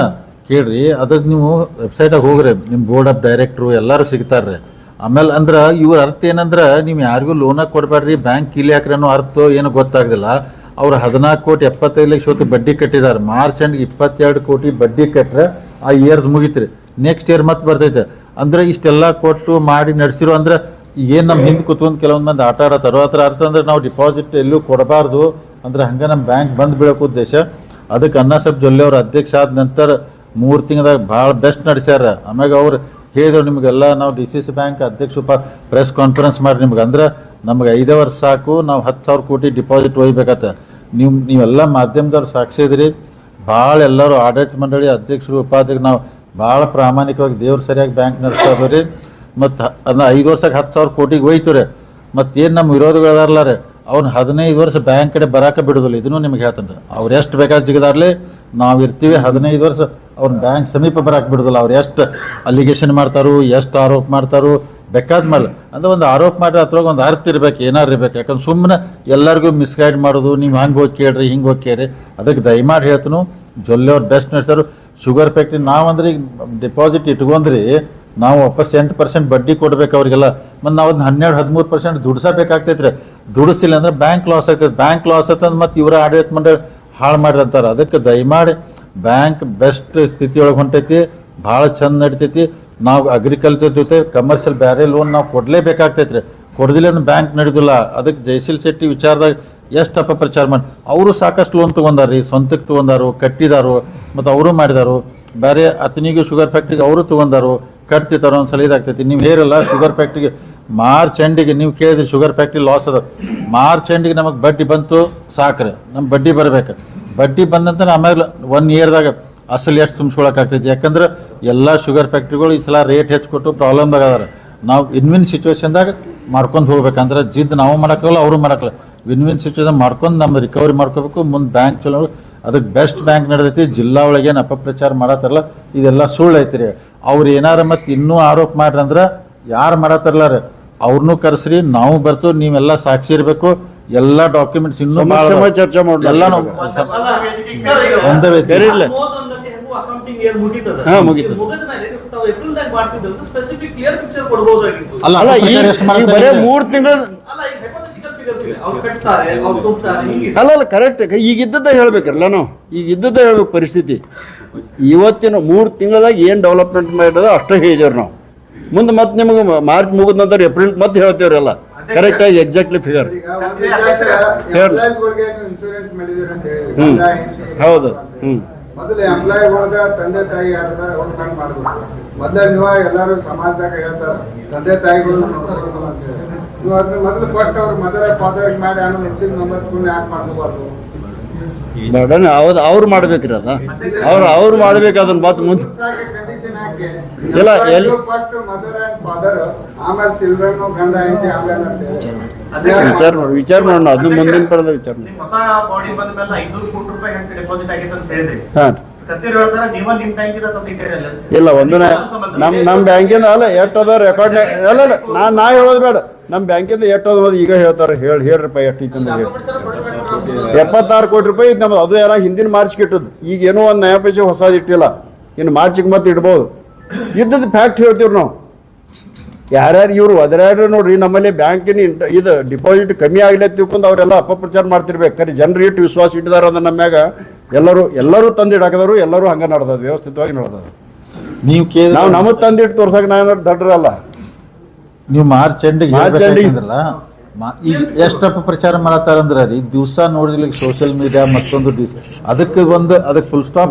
ಕೇಳ್ರಿ, ಅದ್ರದ್ದು ನೀವು ವೆಬ್ಸೈಟಾಗ ಹೋಗ್ರಿ, ನಿಮ್ಮ ಬೋರ್ಡ್ ಆಫ್ ಡೈರೆಕ್ಟ್ರು ಎಲ್ಲರೂ ಸಿಗ್ತಾರ್ರಿ. ಆಮೇಲೆ ಅಂದ್ರೆ ಇವ್ರ ಅರ್ಥ ಏನಂದ್ರೆ ನೀವು ಯಾರಿಗೂ ಲೋನಾಗ ಕೊಡಬೇಡ್ರಿ, ಬ್ಯಾಂಕ್ ಕೀಲಿ ಹಾಕ್ರಿ ಅನ್ನೋ ಅರ್ಥ ಏನು ಗೊತ್ತಾಗ್ದಿಲ್ಲ. ಅವ್ರು 14 ಕೋಟಿ 75 ಲಕ್ಷ ಹೊತ್ತು ಬಡ್ಡಿ ಕಟ್ಟಿದ್ದಾರೆ. ಮಾರ್ಚ್ ಎಂಡ್ 22 ಕೋಟಿ ಬಡ್ಡಿ ಕಟ್ಟರೆ ಆ ಇಯರ್ದು ಮುಗಿತ್ರಿ. ನೆಕ್ಸ್ಟ್ ಇಯರ್ ಮತ್ತೆ ಬರ್ತೈತೆ. ಅಂದ್ರೆ ಇಷ್ಟೆಲ್ಲ ಕೊಟ್ಟು ಮಾಡಿ ನಡೆಸಿರೋ ಅಂದ್ರೆ ಏನು ನಮ್ಮ ಹಿಂದೆ ಕುತ್ಕೊಂಡು ಕೆಲವೊಂದು ಮಂದಿ ಆಟ ಆಡತ್ತಾರೋ ಅದರ ಅರ್ಥ ಅಂದ್ರೆ ನಾವು ಡಿಪಾಸಿಟ್ ಎಲ್ಲೂ ಕೊಡಬಾರ್ದು ಅಂದ್ರೆ ಹಂಗೆ ನಮ್ಮ ಬ್ಯಾಂಕ್ ಬಂದ್ ಬೀಳೋಕೆ ಉದ್ದೇಶ. ಅದಕ್ಕೆ ಅಣ್ಣಾಸಾಹೇಬ್ ಜೊಲ್ಲೆ ಅವ್ರ ಅಧ್ಯಕ್ಷ ಆದ ನಂತರ 3 ತಿಂಗಳದಾಗ ಭಾಳ ಬೆಸ್ಟ್ ನಡೆಸ್ಯಾರ. ಆಮ್ಯಾಗ ಅವ್ರು ಹೇಳಿದ್ರು ನಿಮಗೆಲ್ಲ ನಾವು DCC ಬ್ಯಾಂಕ್ ಅಧ್ಯಕ್ಷ ಪ್ರೆಸ್ ಕಾನ್ಫರೆನ್ಸ್ ಮಾಡಿ ನಿಮ್ಗೆ ಅಂದ್ರೆ ನಮ್ಗೆ 5 ವರ್ಷ ಸಾಕು ನಾವು 10,000 ಕೋಟಿ ಡಿಪಾಸಿಟ್ ಒಯ್ಬೇಕತ್ತ. ನೀವೆಲ್ಲ ಮಾಧ್ಯಮದವ್ರು ಸಾಕ್ಷಿ ಇದ್ರಿ. ಭಾಳ ಎಲ್ಲರೂ ಆಡಳಿತ ಮಂಡಳಿ ಅಧ್ಯಕ್ಷರು ಉಪಾಧ್ಯಕ್ಷರು ನಾವು ಭಾಳ ಪ್ರಾಮಾಣಿಕವಾಗಿ ದೇವ್ರು ಸರಿಯಾಗಿ ಬ್ಯಾಂಕ್ ನಡೆಸ್ತಾ ಇದ್ದೀವಿ ರೀ. ಮತ್ತು ಅಂದ್ರೆ 5 ವರ್ಷಕ್ಕೆ 10,000 ಕೋಟಿಗೆ ಒಯ್ತು ರೀ. ಮತ್ತೇನು ನಮ್ಮ ವಿರೋಧಿಗಳದಾರಲ್ಲ ರೀ ಅವ್ನು 15 ವರ್ಷ ಬ್ಯಾಂಕ್ ಕಡೆ ಬರಾಕ ಬಿಡೋದಿಲ್ಲ. ಇದನ್ನು ನಿಮ್ಗೆ ಹೇಳ್ತಾನೆ. ಅವ್ರು ಎಷ್ಟು ಬೇಕಾದ ಜಿಗದಾರ್ಲಿ ನಾವು ಇರ್ತೀವಿ. 15 ವರ್ಷ ಅವ್ನ ಬ್ಯಾಂಕ್ ಸಮೀಪ ಬರಾಕ್ ಬಿಡೋದಿಲ್ಲ. ಅವ್ರು ಎಷ್ಟು ಅಲಿಗೇಷನ್ ಮಾಡ್ತಾರೋ, ಎಷ್ಟು ಆರೋಪ ಮಾಡ್ತಾರೋ ಬೇಕಾದ ಮಾಡಲ್ಲ. ಅಂದ್ರೆ ಒಂದು ಆರೋಪ ಮಾಡಿ ಅದ್ರೊಳಗೆ ಒಂದು ಅರ್ಥ ಇರ್ಬೇಕು, ಏನಾರು ಇರ್ಬೇಕು. ಯಾಕಂದ್ರೆ ಸುಮ್ಮನೆ ಎಲ್ಲರಿಗೂ ಮಿಸ್ಗೈಡ್ ಮಾಡೋದು, ನೀವು ಹಂಗೆ ಹೋಗಿ ಕೇಳ್ರಿ ಹಿಂಗೆ ಹೋಗಿ ಕೇಳ್ರಿ. ಅದಕ್ಕೆ ದಯಮಾಡಿ ಹೇಳ್ತನು ಜೊಲ್ಲೆ ಅವ್ರು ಬೆಸ್ಟ್ ನಡೆಸ್ತಾರೆ. ಶುಗರ್ ಫ್ಯಾಕ್ಟ್ರಿ ನಾವಂದ್ರೆ ಈಗ ಡಿಪಾಸಿಟ್ ಇಟ್ಕೊಂಡ್ರಿ ನಾವು ವಾಪಸ್ 8% ಬಡ್ಡಿ ಕೊಡ್ಬೇಕು ಅವ್ರಿಗೆಲ್ಲ. ಮತ್ತು ನಾವು ಅದನ್ನ 12-13% ದುಡಿಸಬೇಕಾಗ್ತೈತ್ರಿ. ದುಡಿಸಿಲ್ಲ ಅಂದ್ರೆ ಬ್ಯಾಂಕ್ ಲಾಸ್ ಆಗ್ತೈತೆ. ಬ್ಯಾಂಕ್ ಲಾಸ್ ಆಗ್ತಂದ್ರೆ ಮತ್ತು ಇವರ ಆಡಳಿತ ಮಂಡಳಿ ಹಾಳು ಮಾಡಿರ್ತಾರೆ. ಅದಕ್ಕೆ ದಯಮಾಡಿ ಬ್ಯಾಂಕ್ ಬೆಸ್ಟ್ ಸ್ಥಿತಿಯೊಳಗೆ ಹೊಂಟೈತಿ, ಭಾಳ ಚಂದ ನಡಿತೈತಿ. ನಾವು ಅಗ್ರಿಕಲ್ಚರ್ ಜೊತೆ ಕಮರ್ಷಿಯಲ್ ಬೇರೆ ಲೋನ್ ನಾವು ಕೊಡಲೇಬೇಕಾಗ್ತೈತ್ರಿ. ಕೊಡದಿಲ್ಲ ಅಂದ್ರೆ ಬ್ಯಾಂಕ್ ನಡೆದಿಲ್ಲ. ಅದಕ್ಕೆ ಜಯಶೀಲ್ ಶೆಟ್ಟಿ ವಿಚಾರದಾಗ ಎಷ್ಟು ಅಪಪ್ರಚಾರ ಮಾಡಿ ಅವರು ಸಾಕಷ್ಟು ಲೋನ್ ತೊಗೊಂಡಾರ್ರಿ, ಸ್ವಂತಕ್ಕೆ ತೊಗೊಂಡಾರು, ಕಟ್ಟಿದಾರು, ಮತ್ತು ಅವರು ಮಾಡಿದಾರು. ಬೇರೆ ಅತನಿಗೂ ಶುಗರ್ ಫ್ಯಾಕ್ಟ್ರಿಗೆ ಅವರು ತೊಗೊಂಡಾರು, ಕಟ್ತಿರ್ತಾರೋ ಒಂದ್ಸಲ ಇದಾಗ್ತೈತಿ. ನೀವು ಹೇರಲ್ಲ ಶುಗರ್ ಫ್ಯಾಕ್ಟ್ರಿಗೆ ಮಾರ್ಚ್ ಎಂಡಿಗೆ ನೀವು ಕೇಳಿದ್ರಿ ಶುಗರ್ ಫ್ಯಾಕ್ಟ್ರಿ ಲಾಸ್ ಅದ. ಮಾರ್ಚ್ ಎಂಡಿಗೆ ನಮಗೆ ಬಡ್ಡಿ ಬಂತು ಸಾಕ್ರಿ, ನಮ್ಮ ಬಡ್ಡಿ ಬರಬೇಕು. ಬಡ್ಡಿ ಬಂದಂತ ಆಮೇಲೆ 1 ಇಯರ್ದಾಗ ಅಸಲು ಎಷ್ಟು ತುಂಬಿಸ್ಕೊಳಕ್ಕಾಗ್ತೈತಿ. ಯಾಕಂದ್ರೆ ಎಲ್ಲ ಶುಗರ್ ಫ್ಯಾಕ್ಟ್ರಿಗಳು ಈ ಸಲ ರೇಟ್ ಹೆಚ್ಚು ಕೊಟ್ಟು ಪ್ರಾಬ್ಲಮ್ದಾಗ ಅದಾರ. ನಾವು ವಿನ್ ಸಿಚುವೇಶನ್ದಾಗ ಮಾಡ್ಕೊಂಡು ಹೋಗ್ಬೇಕಂದ್ರೆ ಜಿದ್ದು ನಾವು ಮಾಡೋಕ್ಕಲ್ಲ ಅವರು ಮಾಡೋಕ್ಕಲ್ಲ. ವಿನ್ ಸಿಚುವೇಶನ್ ಮಾಡ್ಕೊಂಡು ನಮ್ಮ ರಿಕವರಿ ಮಾಡ್ಕೋಬೇಕು. ಮುಂದೆ ಬ್ಯಾಂಕ್ ಚಲೋ ಅದಕ್ಕೆ ಬೆಸ್ಟ್ ಬ್ಯಾಂಕ್ ನಡೆದೈತಿ. ಜಿಲ್ಲಾ ಒಳಗೆ ಏನು ಅಪಪ್ರಚಾರ ಮಾಡತ್ತಾರಲ್ಲ ಇದೆಲ್ಲ ಸುಳ್ಳು ಐತ್ರಿ. ಅವ್ರು ಏನಾರ ಮತ್ತು ಇನ್ನೂ ಆರೋಪ ಮಾಡ್ರಿ ಅಂದ್ರೆ ಯಾರು ಮಾಡತ್ತಾರಲ್ಲ ರೀ ಅವ್ರನ್ನೂ ಕರೆಸ್ರಿ, ನಾವು ಬರ್ತೀವಿ. ನೀವೆಲ್ಲ ಸಾಕ್ಷಿ ಇರಬೇಕು. ಎಲ್ಲ ಡಾಕ್ಯುಮೆಂಟ್ಸ್ ಇನ್ನೂ ಚರ್ಚೆ ಮಾಡೋದು ಎಲ್ಲ ನಾವು ಒಂದೇ ಬೇರೆ ಇಲ್ಲ. ಅಲ್ಲ ಅಲ್ಲ ಅಲ್ಲ ಎಷ್ಟು ಈಗ ಬರೇ 3 ತಿಂಗಳು ಅಲ್ಲ ಕರೆಕ್ಟ್. ಈಗ ಇದ್ದದ್ದ ಹೇಳ್ಬೇಕಲ್ಲ ನಾವು, ಈಗ ಇದ್ದದ್ದ ಹೇಳ್ಬೇಕು ಪರಿಸ್ಥಿತಿ. ಇವತ್ತಿನ 3 ತಿಂಗಳದಾಗ ಏನು ಡೆವಲಪ್ಮೆಂಟ್ ಮಾಡಿದ ಅಷ್ಟೇ ಹೇಳಿದೇವ್ರಿ ನಾವು. ಮುಂದೆ ಮತ್ತೆ ನಿಮಗೆ ಮಾರ್ಚ್ ಮುಗಿದ ನಂತರ ಏಪ್ರಿಲ್ ಮತ್ತೆ ಹೇಳ್ತೇವ್ರಿ ಎಲ್ಲ ಕರೆಕ್ಟ್ ಆಗಿ ಎಕ್ಸಾಕ್ಟ್ಲಿ ಫಿಗರ್. ಇನ್ಶೂರೆನ್ಸ್ ಮಾಡಿದಿರ ಅಂತ ಹೇಳಿದ್ರಿ. ಹೌದು. ಮೊದಲು ಎಂಪ್ಲಾಯಿಗಳದ ತಂದೆ ತಾಯಿ ಯಾರದ ಅವ್ರು ಕಂಡು ಮಾಡ್ಬೇಕು. ಮೊದಲ ನೀವು ಎಲ್ಲರೂ ಸಮಾಜದಾಗ ಹೇಳ್ತಾರ ತಂದೆ ತಾಯಿಗಳು ನೋಡ್ಕೊಳ್ಬೇಕು ಅಂತ ಹೇಳಿ. ನೀವು ಅದ್ರ ಮೊದಲು ಕೊಟ್ಟು ಅವ್ರ ಮದರ್ ಫಾದರ್ ಮಾಡಿ ಆಮೇಲೆ ಹೆಚ್ಚಿನ ನಂಬರ್ ಯಾಕೆ ಮಾಡ್ಕೋಬಾರ್ದು? ಮೇಡಮ್ ಅವ್ರು ಮಾಡ್ಬೇಕ್ರಿ ಅದ ಅವ್ರು ಮಾಡ್ಬೇಕು ಅದನ್ನ ಮತ್ತೆ ಮುಂದೆ ಕಂಡೀಷನ್ ಹಾಕಿ ಇಲ್ಲ, ಕೊಟ್ಟು ಮದರ್ ಅಂಡ್ ಫಾದರ್ ಆಮೇಲೆ ಚಿಲ್ಡ್ರನ್ ಗಂಡ ಐತಿ ಆಮೇಲೆ ಅಂತ ಹೇಳಿ ವಿಚಾರ ಮಾಡೋಣ. ಅದು ಮುಂದಿನ ಪಡೆದ ವಿಚಾರ ನಿಮ್ ಹೊಸ ಬಾಡಿ ಬಂದ ಮೇಲೆ 500 ಕೋಟಿ ರೂಪಾಯಿ ಹೆಚ್ಚು ಡೆಪಾಸಿಟ್ ಆಗಿತ್ತು ಅಂತ ಹೇಳಿದ್ರಿ. ಹಾಂ ಕತ್ತೀರಿ ಹೇಳ್ತಾರ ನೀವ ನಿಮ್ ಬ್ಯಾಂಕಿಂದ ತಂದಿದ್ದೀರಲ್ಲ. ಇಲ್ಲ ಒಂದು ನಮ್ಮ ಬ್ಯಾಂಕಿಂದ ಅಲ್ಲ ಎಷ್ಟು ಅದ ರೆಕಾರ್ಡ್ ಅಲ್ಲ ನಾ ಹೇಳೋದು ಬೇಡ. ನಮ್ಮ ಬ್ಯಾಂಕಿಂದ ಎಷ್ಟು ಅದ ಈಗ ಹೇಳ್ತಾರೆ. ಹೇಳ್ರಪ್ಪ ಎಷ್ಟು ಐತೆ ಅಂತ ಹೇಳಿ. 76 ಕೋಟಿ ರೂಪಾಯಿ ಇತ್ತು ನಮ್ಮದು. ಅದು ಎಲ್ಲ ಹಿಂದಿನ ಮಾರ್ಚ್ಗೆ ಇಟ್ಟದ್ದು. ಈಗ ಏನೋ ಒಂದು ನಯ ಪೈಸೆ ಹೊಸದು ಇಟ್ಟಿಲ್ಲ. ಇನ್ನು ಮಾರ್ಚಿಗೆ ಮತ್ತೆ ಇಡ್ಬೋದು. ಇದ್ದದ್ದು ಫ್ಯಾಕ್ಟ್ ಹೇಳ್ತೀವಿ ನಾವು. ಯಾರ್ಯಾರು ಇವ್ರು ಒದರಾಡ್ರಿ ನೋಡ್ರಿ ನಮ್ಮಲ್ಲಿ ಬ್ಯಾಂಕಿನ ಇದು ಡಿಪಾಸಿಟ್ ಕಮ್ಮಿ ಆಗಲಿ ತಿಳ್ಕೊಂಡು ಅವರೆಲ್ಲ ಅಪಪ್ರಚಾರ ಮಾಡ್ತಿರ್ಬೇಕು. ಖರೀ ಜನರು ಇಟ್ಟು ವಿಶ್ವಾಸ ಇಟ್ಟಿದಾರ ಅಂದ್ರೆ ನಮ್ಮ ಮ್ಯಾಗ ಎಲ್ಲರೂ ತಂದಿಡಾಕದವರು. ಎಲ್ಲರೂ ಹಂಗೆ ನಡೆದದು, ವ್ಯವಸ್ಥಿತವಾಗಿ ನಡೆದದು. ನೀವು ಕೇಳಿ ನಾವು ನಮಗೆ ತಂದಿಟ್ಟು ತೋರ್ಸಕ್ಕೆ ನಾನು ದಡ್ರಲ್ಲ. ನೀವು ಮಾರ್ಚ್ ಎಂಡಿಗೆ ಹೇಳ್ಬೇಕಂದ್ರಲ್ಲ ಈಗ ಎಷ್ಟು ಅಪಪ್ರಚಾರ ಮಾಡತ್ತಾರಂದ್ರೆ ರೀ ದಿವಸ ನೋಡಿದ್ಲಿ ಸೋಷಿಯಲ್ ಮೀಡಿಯಾ ಮತ್ತೊಂದು ಅದಕ್ಕೆ ಫುಲ್ ಸ್ಟಾಪ್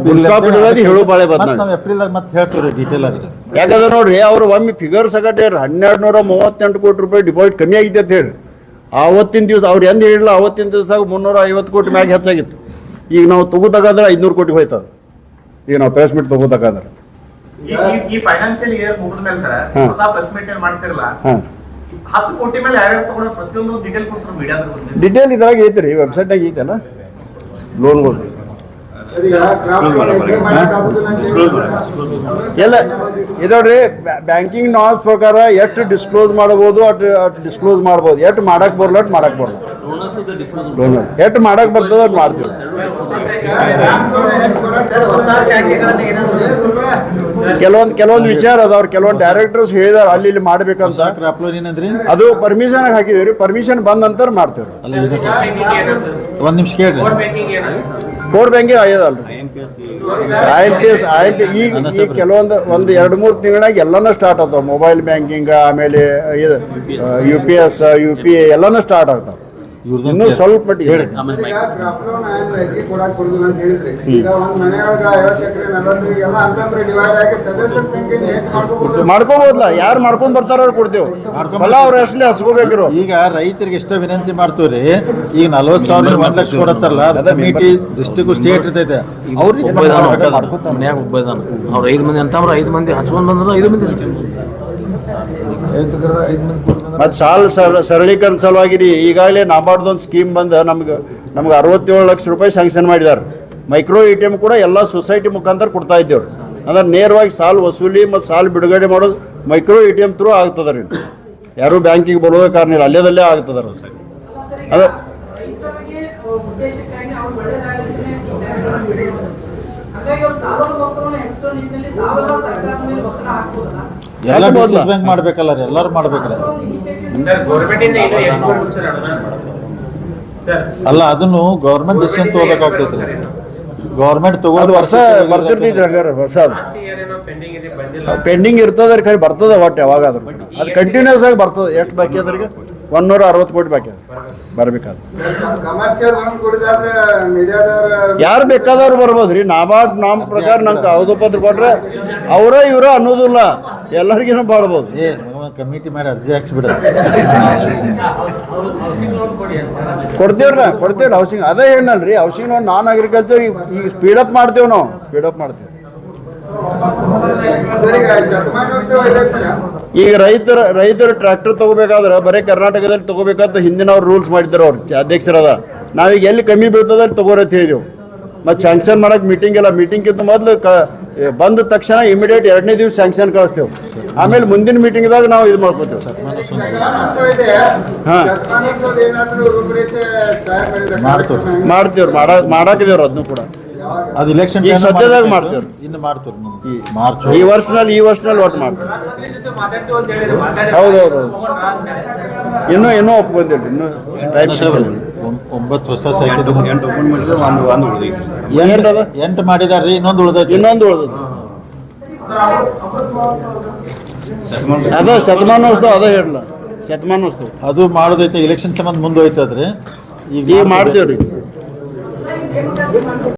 ಹೇಳು ಬಾಳೆ ನಾವು ಏಪ್ರಿಲ್ ಮತ್ತೆ ಹೇಳ್ತೀವಿ ಡೀಟೇಲ್ ಆಗಿ. ಯಾಕಂದ್ರೆ ನೋಡ್ರಿ ಅವ್ರು ಒಮ್ಮೆ ಫಿಗರ್ ಸಗಟೆ 1238 ಕೋಟಿ ರೂಪಾಯಿ ಡಿಪಾಸಿಟ್ ಕಮ್ಮಿ ಆಗಿದೆ ಅಂತ ಹೇಳಿ ಆವತ್ತಿನ ದಿವಸ ಅವ್ರು ಎಂದ ಹೇಳಿಲ್ಲ. ಅವತ್ತಿನ ದಿವಸ 350 ಕೋಟಿ ಮ್ಯಾಗ ಹೆಚ್ಚಾಗಿತ್ತು. ಈಗ ನಾವು ತಗೋತಕ್ಕಂದ್ರೆ 500 ಕೋಟಿ ಹೋಯ್ತದ. ಈಗ ನಾವು ಪ್ರೆಸ್ ಮೀಟ್ ತಗೋತಕ್ಕಂದ್ರೆ ಈ ಫೈನಾನ್ಷಿಯಲ್ ಇಯರ್ ಮುಗಿದ ಮೇಲೆ ಸರ್ ಹೊಸ ಪ್ರೆಸ್ ಮೀಟ್ ಏನ್ ಮಾಡ್ತಿರಲ್ಲ 10 ಕೋಟಿ ಮೇಲೆ ಯಾರ್ಯಾರು ತಗೊಂಡು ಪ್ರತಿಯೊಂದು ಡೀಟೇಲ್ ಕೊಡ್ತಾರೆ ಮೀಡಿಯಾದ ಡಿಟೇಲ್ ಇದ್ರಾಗ ಐತ್ರಿ ವೆಬ್ಸೈಟ್ನಾಗ ಐತಲ್ಲ ಲೋನ್ಗಳು ಎಲ್ಲ ಇದೋಡ್ರಿ. ಬ್ಯಾಂಕಿಂಗ್ ನಾರ್ಮ್ಸ್ ಪ್ರಕಾರ ಎಷ್ಟು ಡಿಸ್ಕ್ಲೋಸ್ ಮಾಡಬಹುದು ಅಷ್ಟು ಡಿಸ್ಕ್ಲೋಸ್ ಮಾಡ್ಬೋದು. ಎಷ್ಟು ಮಾಡಕ್ ಬರಲ್ಲ ಅಷ್ಟು ಮಾಡಕ್ ಬರಲ್ಲ. ಡೋನರ್ ಎಷ್ಟು ಮಾಡಕ್ ಬರ್ತದ ಅಷ್ಟು ಮಾಡ್ತೀವಿ. ಕೆಲವೊಂದು ವಿಚಾರ ಅದಾವ್ರ. ಕೆಲವೊಂದು ಡೈರೆಕ್ಟರ್ಸ್ ಹೇಳಿದಾರ ಅಲ್ಲಿ ಇಲ್ಲಿ ಮಾಡ್ಬೇಕಂತ. ಅದು ಪರ್ಮಿಷನ್ ಹಾಕಿದೇವ್ರಿ. ಪರ್ಮಿಷನ್ ಬಂದ ನಂತರ ಮಾಡ್ತೇವ್ರಿ. ಒಂದ್ ನಿಮಿಷ ಕೇಳ್ರಿ. Core banking ಆಗ್ಯದಲ್ರಿ. IMPS ಈಗ ಕೆಲವೊಂದು 1-2-3 ತಿಂಗಳಾಗ ಎಲ್ಲಾನು ಸ್ಟಾರ್ಟ್ ಆಗ್ತಾವ. ಮೊಬೈಲ್ ಬ್ಯಾಂಕಿಂಗ್ ಆಮೇಲೆ ಇದು UPS UPA ಎಲ್ಲಾನು ಸ್ಟಾರ್ಟ್ ಆಗ್ತಾವ. ಇನ್ನೂ ಸ್ವಲ್ಪ ಮಟ್ಟಿಗೆ ಹೇಳಿ. ಈಗ ಕ್ರಾಪ್ ಲೋನ್ ಹೆಚ್ಚಿಗೆ ಕೊಡಕ್ ಬರುದಿಲ್ಲ ಅಂತ ಹೇಳಿದ್ರಿ. ಈಗ ಒಂದ್ ಮನೆಯೊಳಗ 50 ಎಕರೆ 40 ಎಕರೆ ಎಲ್ಲ ಅಂತಂದ್ರೆ ಡಿವೈಡ್ ಆಗಿ ಸದಸ್ಯರ ಸಂಖ್ಯೆ ಹೆಚ್ಚು ಮಾಡ್ಕೋಬಹುದು. ಮಾಡ್ಕೋಬಹುದಲ್ಲ, ಯಾರು ಮಾಡ್ಕೊಂಡ್ ಬರ್ತಾರ ಅವ್ರು ಕೊಡ್ತೇವೆ. ಹೊಲ ಅವ್ರ ಹೆಸರಲ್ಲಿ ಹಸ್ಕೋಬೇಕಿರು. ಈಗ ರೈತರಿಗೆ ಇಷ್ಟ ವಿನಂತಿ ಮಾಡ್ತೀವ್ರಿ, ಈಗ 40,000 1 ಲಕ್ಷ ಕೊಡತ್ತಾರಲ್ಲ, ಕಮಿಟಿ ಡಿಸ್ಟ್ರಿಕ್ಟ್ ಸ್ಟೇಟ್ ಇರ್ತೈತೆ ಅವ್ರಿಗೆ ಮನ್ಯಾಗ ಒಬ್ಬ ಇದಾನ, ಅವ್ರ 5 ಮಂದಿ ಅಂತವ್ರ 5 ಮಂದಿ ಹಚ್ಕೊಂಡ್ ಬಂದ್ರ 5 ಮಂದಿ ಮತ್ ಸಾಲ ಸರಳೀಕರಣ ಸಲುವಾಗಿ ಈಗಾಗಲೇ ನಾಬಾರ್ದೊಂದು ಸ್ಕೀಮ್ ಬಂದ ನಮ್ಗೆ 67 ಲಕ್ಷ ರೂಪಾಯಿ ಸ್ಯಾಂಕ್ಷನ್ ಮಾಡಿದ್ದಾರೆ. ಮೈಕ್ರೋ ATM ಕೂಡ ಎಲ್ಲ ಸೊಸೈಟಿ ಮುಖಾಂತರ ಕೊಡ್ತಾ ಇದ್ದೇವ್ರಿ. ಅಂದ್ರೆ ನೇರವಾಗಿ ಸಾಲ ವಸೂಲಿ ಮತ್ತು ಸಾಲ ಬಿಡುಗಡೆ ಮಾಡೋದು ಮೈಕ್ರೋ ATM ಥ್ರೂ ಆಗ್ತದ ರೀ. ಯಾರು ಬ್ಯಾಂಕಿಗೆ ಬರೋದ ಕಾರಣ ಇಲ್ಲ, ಅಲ್ಲೇ ಆಗ್ತದ ಅದ. ಎಲ್ಲ ಬ್ಯಾಂಕ್ ಮಾಡ್ಬೇಕಲ್ಲ ರೀ, ಎಲ್ಲರೂ ಮಾಡ್ಬೇಕಲ್ಲ. ಅಲ್ಲ, ಅದನ್ನು ಗೌರ್ಮೆಂಟ್ ಡಿಸಿಷನ್ ತಗೋಬೇಕಾಗ್ತೈತ್ರಿ. ಗೌರ್ಮೆಂಟ್ ತಗೋದು ವರ್ಷ ಬರ್ತಿರ್ತೈತ್ರಿ. ಹಂಗಾರೆ ವರ್ಷ ಅದು ಪೆಂಡಿಂಗ್ ಇರ್ತದ ಕೈ ಬರ್ತದ ಒಟ್ಟು ಯಾವಾಗಾದ್ರು ಅದು ಕಂಟಿನ್ಯೂಸ್ ಆಗಿ ಬರ್ತದೆ. ಎಷ್ಟು ಬಾಕಿ ಅದ್ರಿಗೆ 160 ಕೋಟಿ ಬಾಕಿ ಬರ್ಬೇಕಾದ್ರೆ ಕಮರ್ಷಿಯಲ್ ಲೋನ್ ಕೊಡಿದಾದ್ರೆ ಮೀಡಿಯಾದವ್ರ ಯಾರು ಬೇಕಾದವ್ರು ಬರ್ಬೋದ್ರಿ. ನಾಬಾರ್ಡ್ ನಮ್ಮ ಪ್ರಕಾರ ನಂಗೆ ಹೌದು ಪತ್ರ ಕೊಟ್ರೆ ಅವರ ಇವರ ಅನ್ನೋದಿಲ್ಲ, ಎಲ್ಲರಿಗೂ ಮಾಡ್ಬೋದು. ಕಮಿಟಿ ಮಾಡಿ ಅರ್ಜಿ ಹಾಕ್ಸ್ಬಿಡ ಕೊಡ್ತೇವ್ರಿ ಹೌಸಿಂಗ್. ಅದೇ ಹೇಳಲ್ರಿ, ಹೌಸಿಂಗ್ ಲೋನ್ ನಾನ್ ಅಗ್ರಿಕಲ್ಚರ್ ಈಗ ಸ್ಪೀಡಪ್ ಮಾಡ್ತೇವೆ ನಾವು, ಸ್ಪೀಡಪ್ ಮಾಡ್ತೇವೆ. ಈಗ ರೈತರು ಟ್ರ್ಯಾಕ್ಟರ್ ತಗೋಬೇಕಾದ್ರೆ ಬರೀ ಕರ್ನಾಟಕದಲ್ಲಿ ತಗೋಬೇಕಂತ ಹಿಂದಿನವ್ರು ರೂಲ್ಸ್ ಮಾಡಿದ್ರು ಅವ್ರು ಅಧ್ಯಕ್ಷರದ. ನಾವೀಗ ಎಲ್ಲಿ ಕಮ್ಮಿ ಬೀಳ್ತದ ಅಲ್ಲಿ ತಗೋರತ್ ಹೇಳಿದೆವು. ಮತ್ತೆ ಸ್ಯಾಂಕ್ಷನ್ ಮಾಡಕ್ ಮೀಟಿಂಗ್ ಇಲ್ಲ, ಮೀಟಿಂಗ್ಗಿಂತ ಮೊದಲು ಬಂದ ತಕ್ಷಣ ಇಮಿಡಿಯೇಟ್ 2ನೇ ದಿವಸ ಸ್ಯಾಂಕ್ಷನ್ ಕಳಿಸ್ತೇವೆ. ಆಮೇಲೆ ಮುಂದಿನ ಮೀಟಿಂಗ್ದಾಗ ನಾವು ಇದು ಮಾಡ್ಕೋತೇವೆ. ಮಾಡ್ತೇವ್ರಿ, ಮಾಡಾಕಿದೇವ್ರಿ ಅದನ್ನು ಕೂಡ. ಅದು ಇಲೆಕ್ಷನ್ ಈಗ ಸದ್ಯದಾಗ ಮಾಡ್ತೇವ್ರಿ. ಇನ್ನು ಮಾಡ್ತೀವಿ ಈ ವರ್ಷನಲ್ಲಿ ಒಟ್ಟು ಮಾಡ್ತೇವೆ. ಹೌದೌದು, ಇನ್ನೂ ಒಪ್ಕೊಂಡಿಲ್ಲ, ಇನ್ನೂ ಟೈಮ್ 9 ಹೊಸ ಸೈಕಲ್ 8 ಮಾಡಿದಾರ್ರಿ, ಇನ್ನೊಂದು ಉಳ್ದೈತಿ. ಅದ ಶತಮಾನೋತ್ಸವ, ಅದ ಹೇಳಲ್ಲ ಶತಮಾನೋತ್ಸವ ಅದು ಮಾಡೋದೈತೆ. ಇಲೆಕ್ಷನ್ ಸಂಬಂಧ ಮುಂದೆ ಹೋಯ್ತದ್ರಿ. ಈಗ ಮಾಡ್ತೇವ್ರಿ.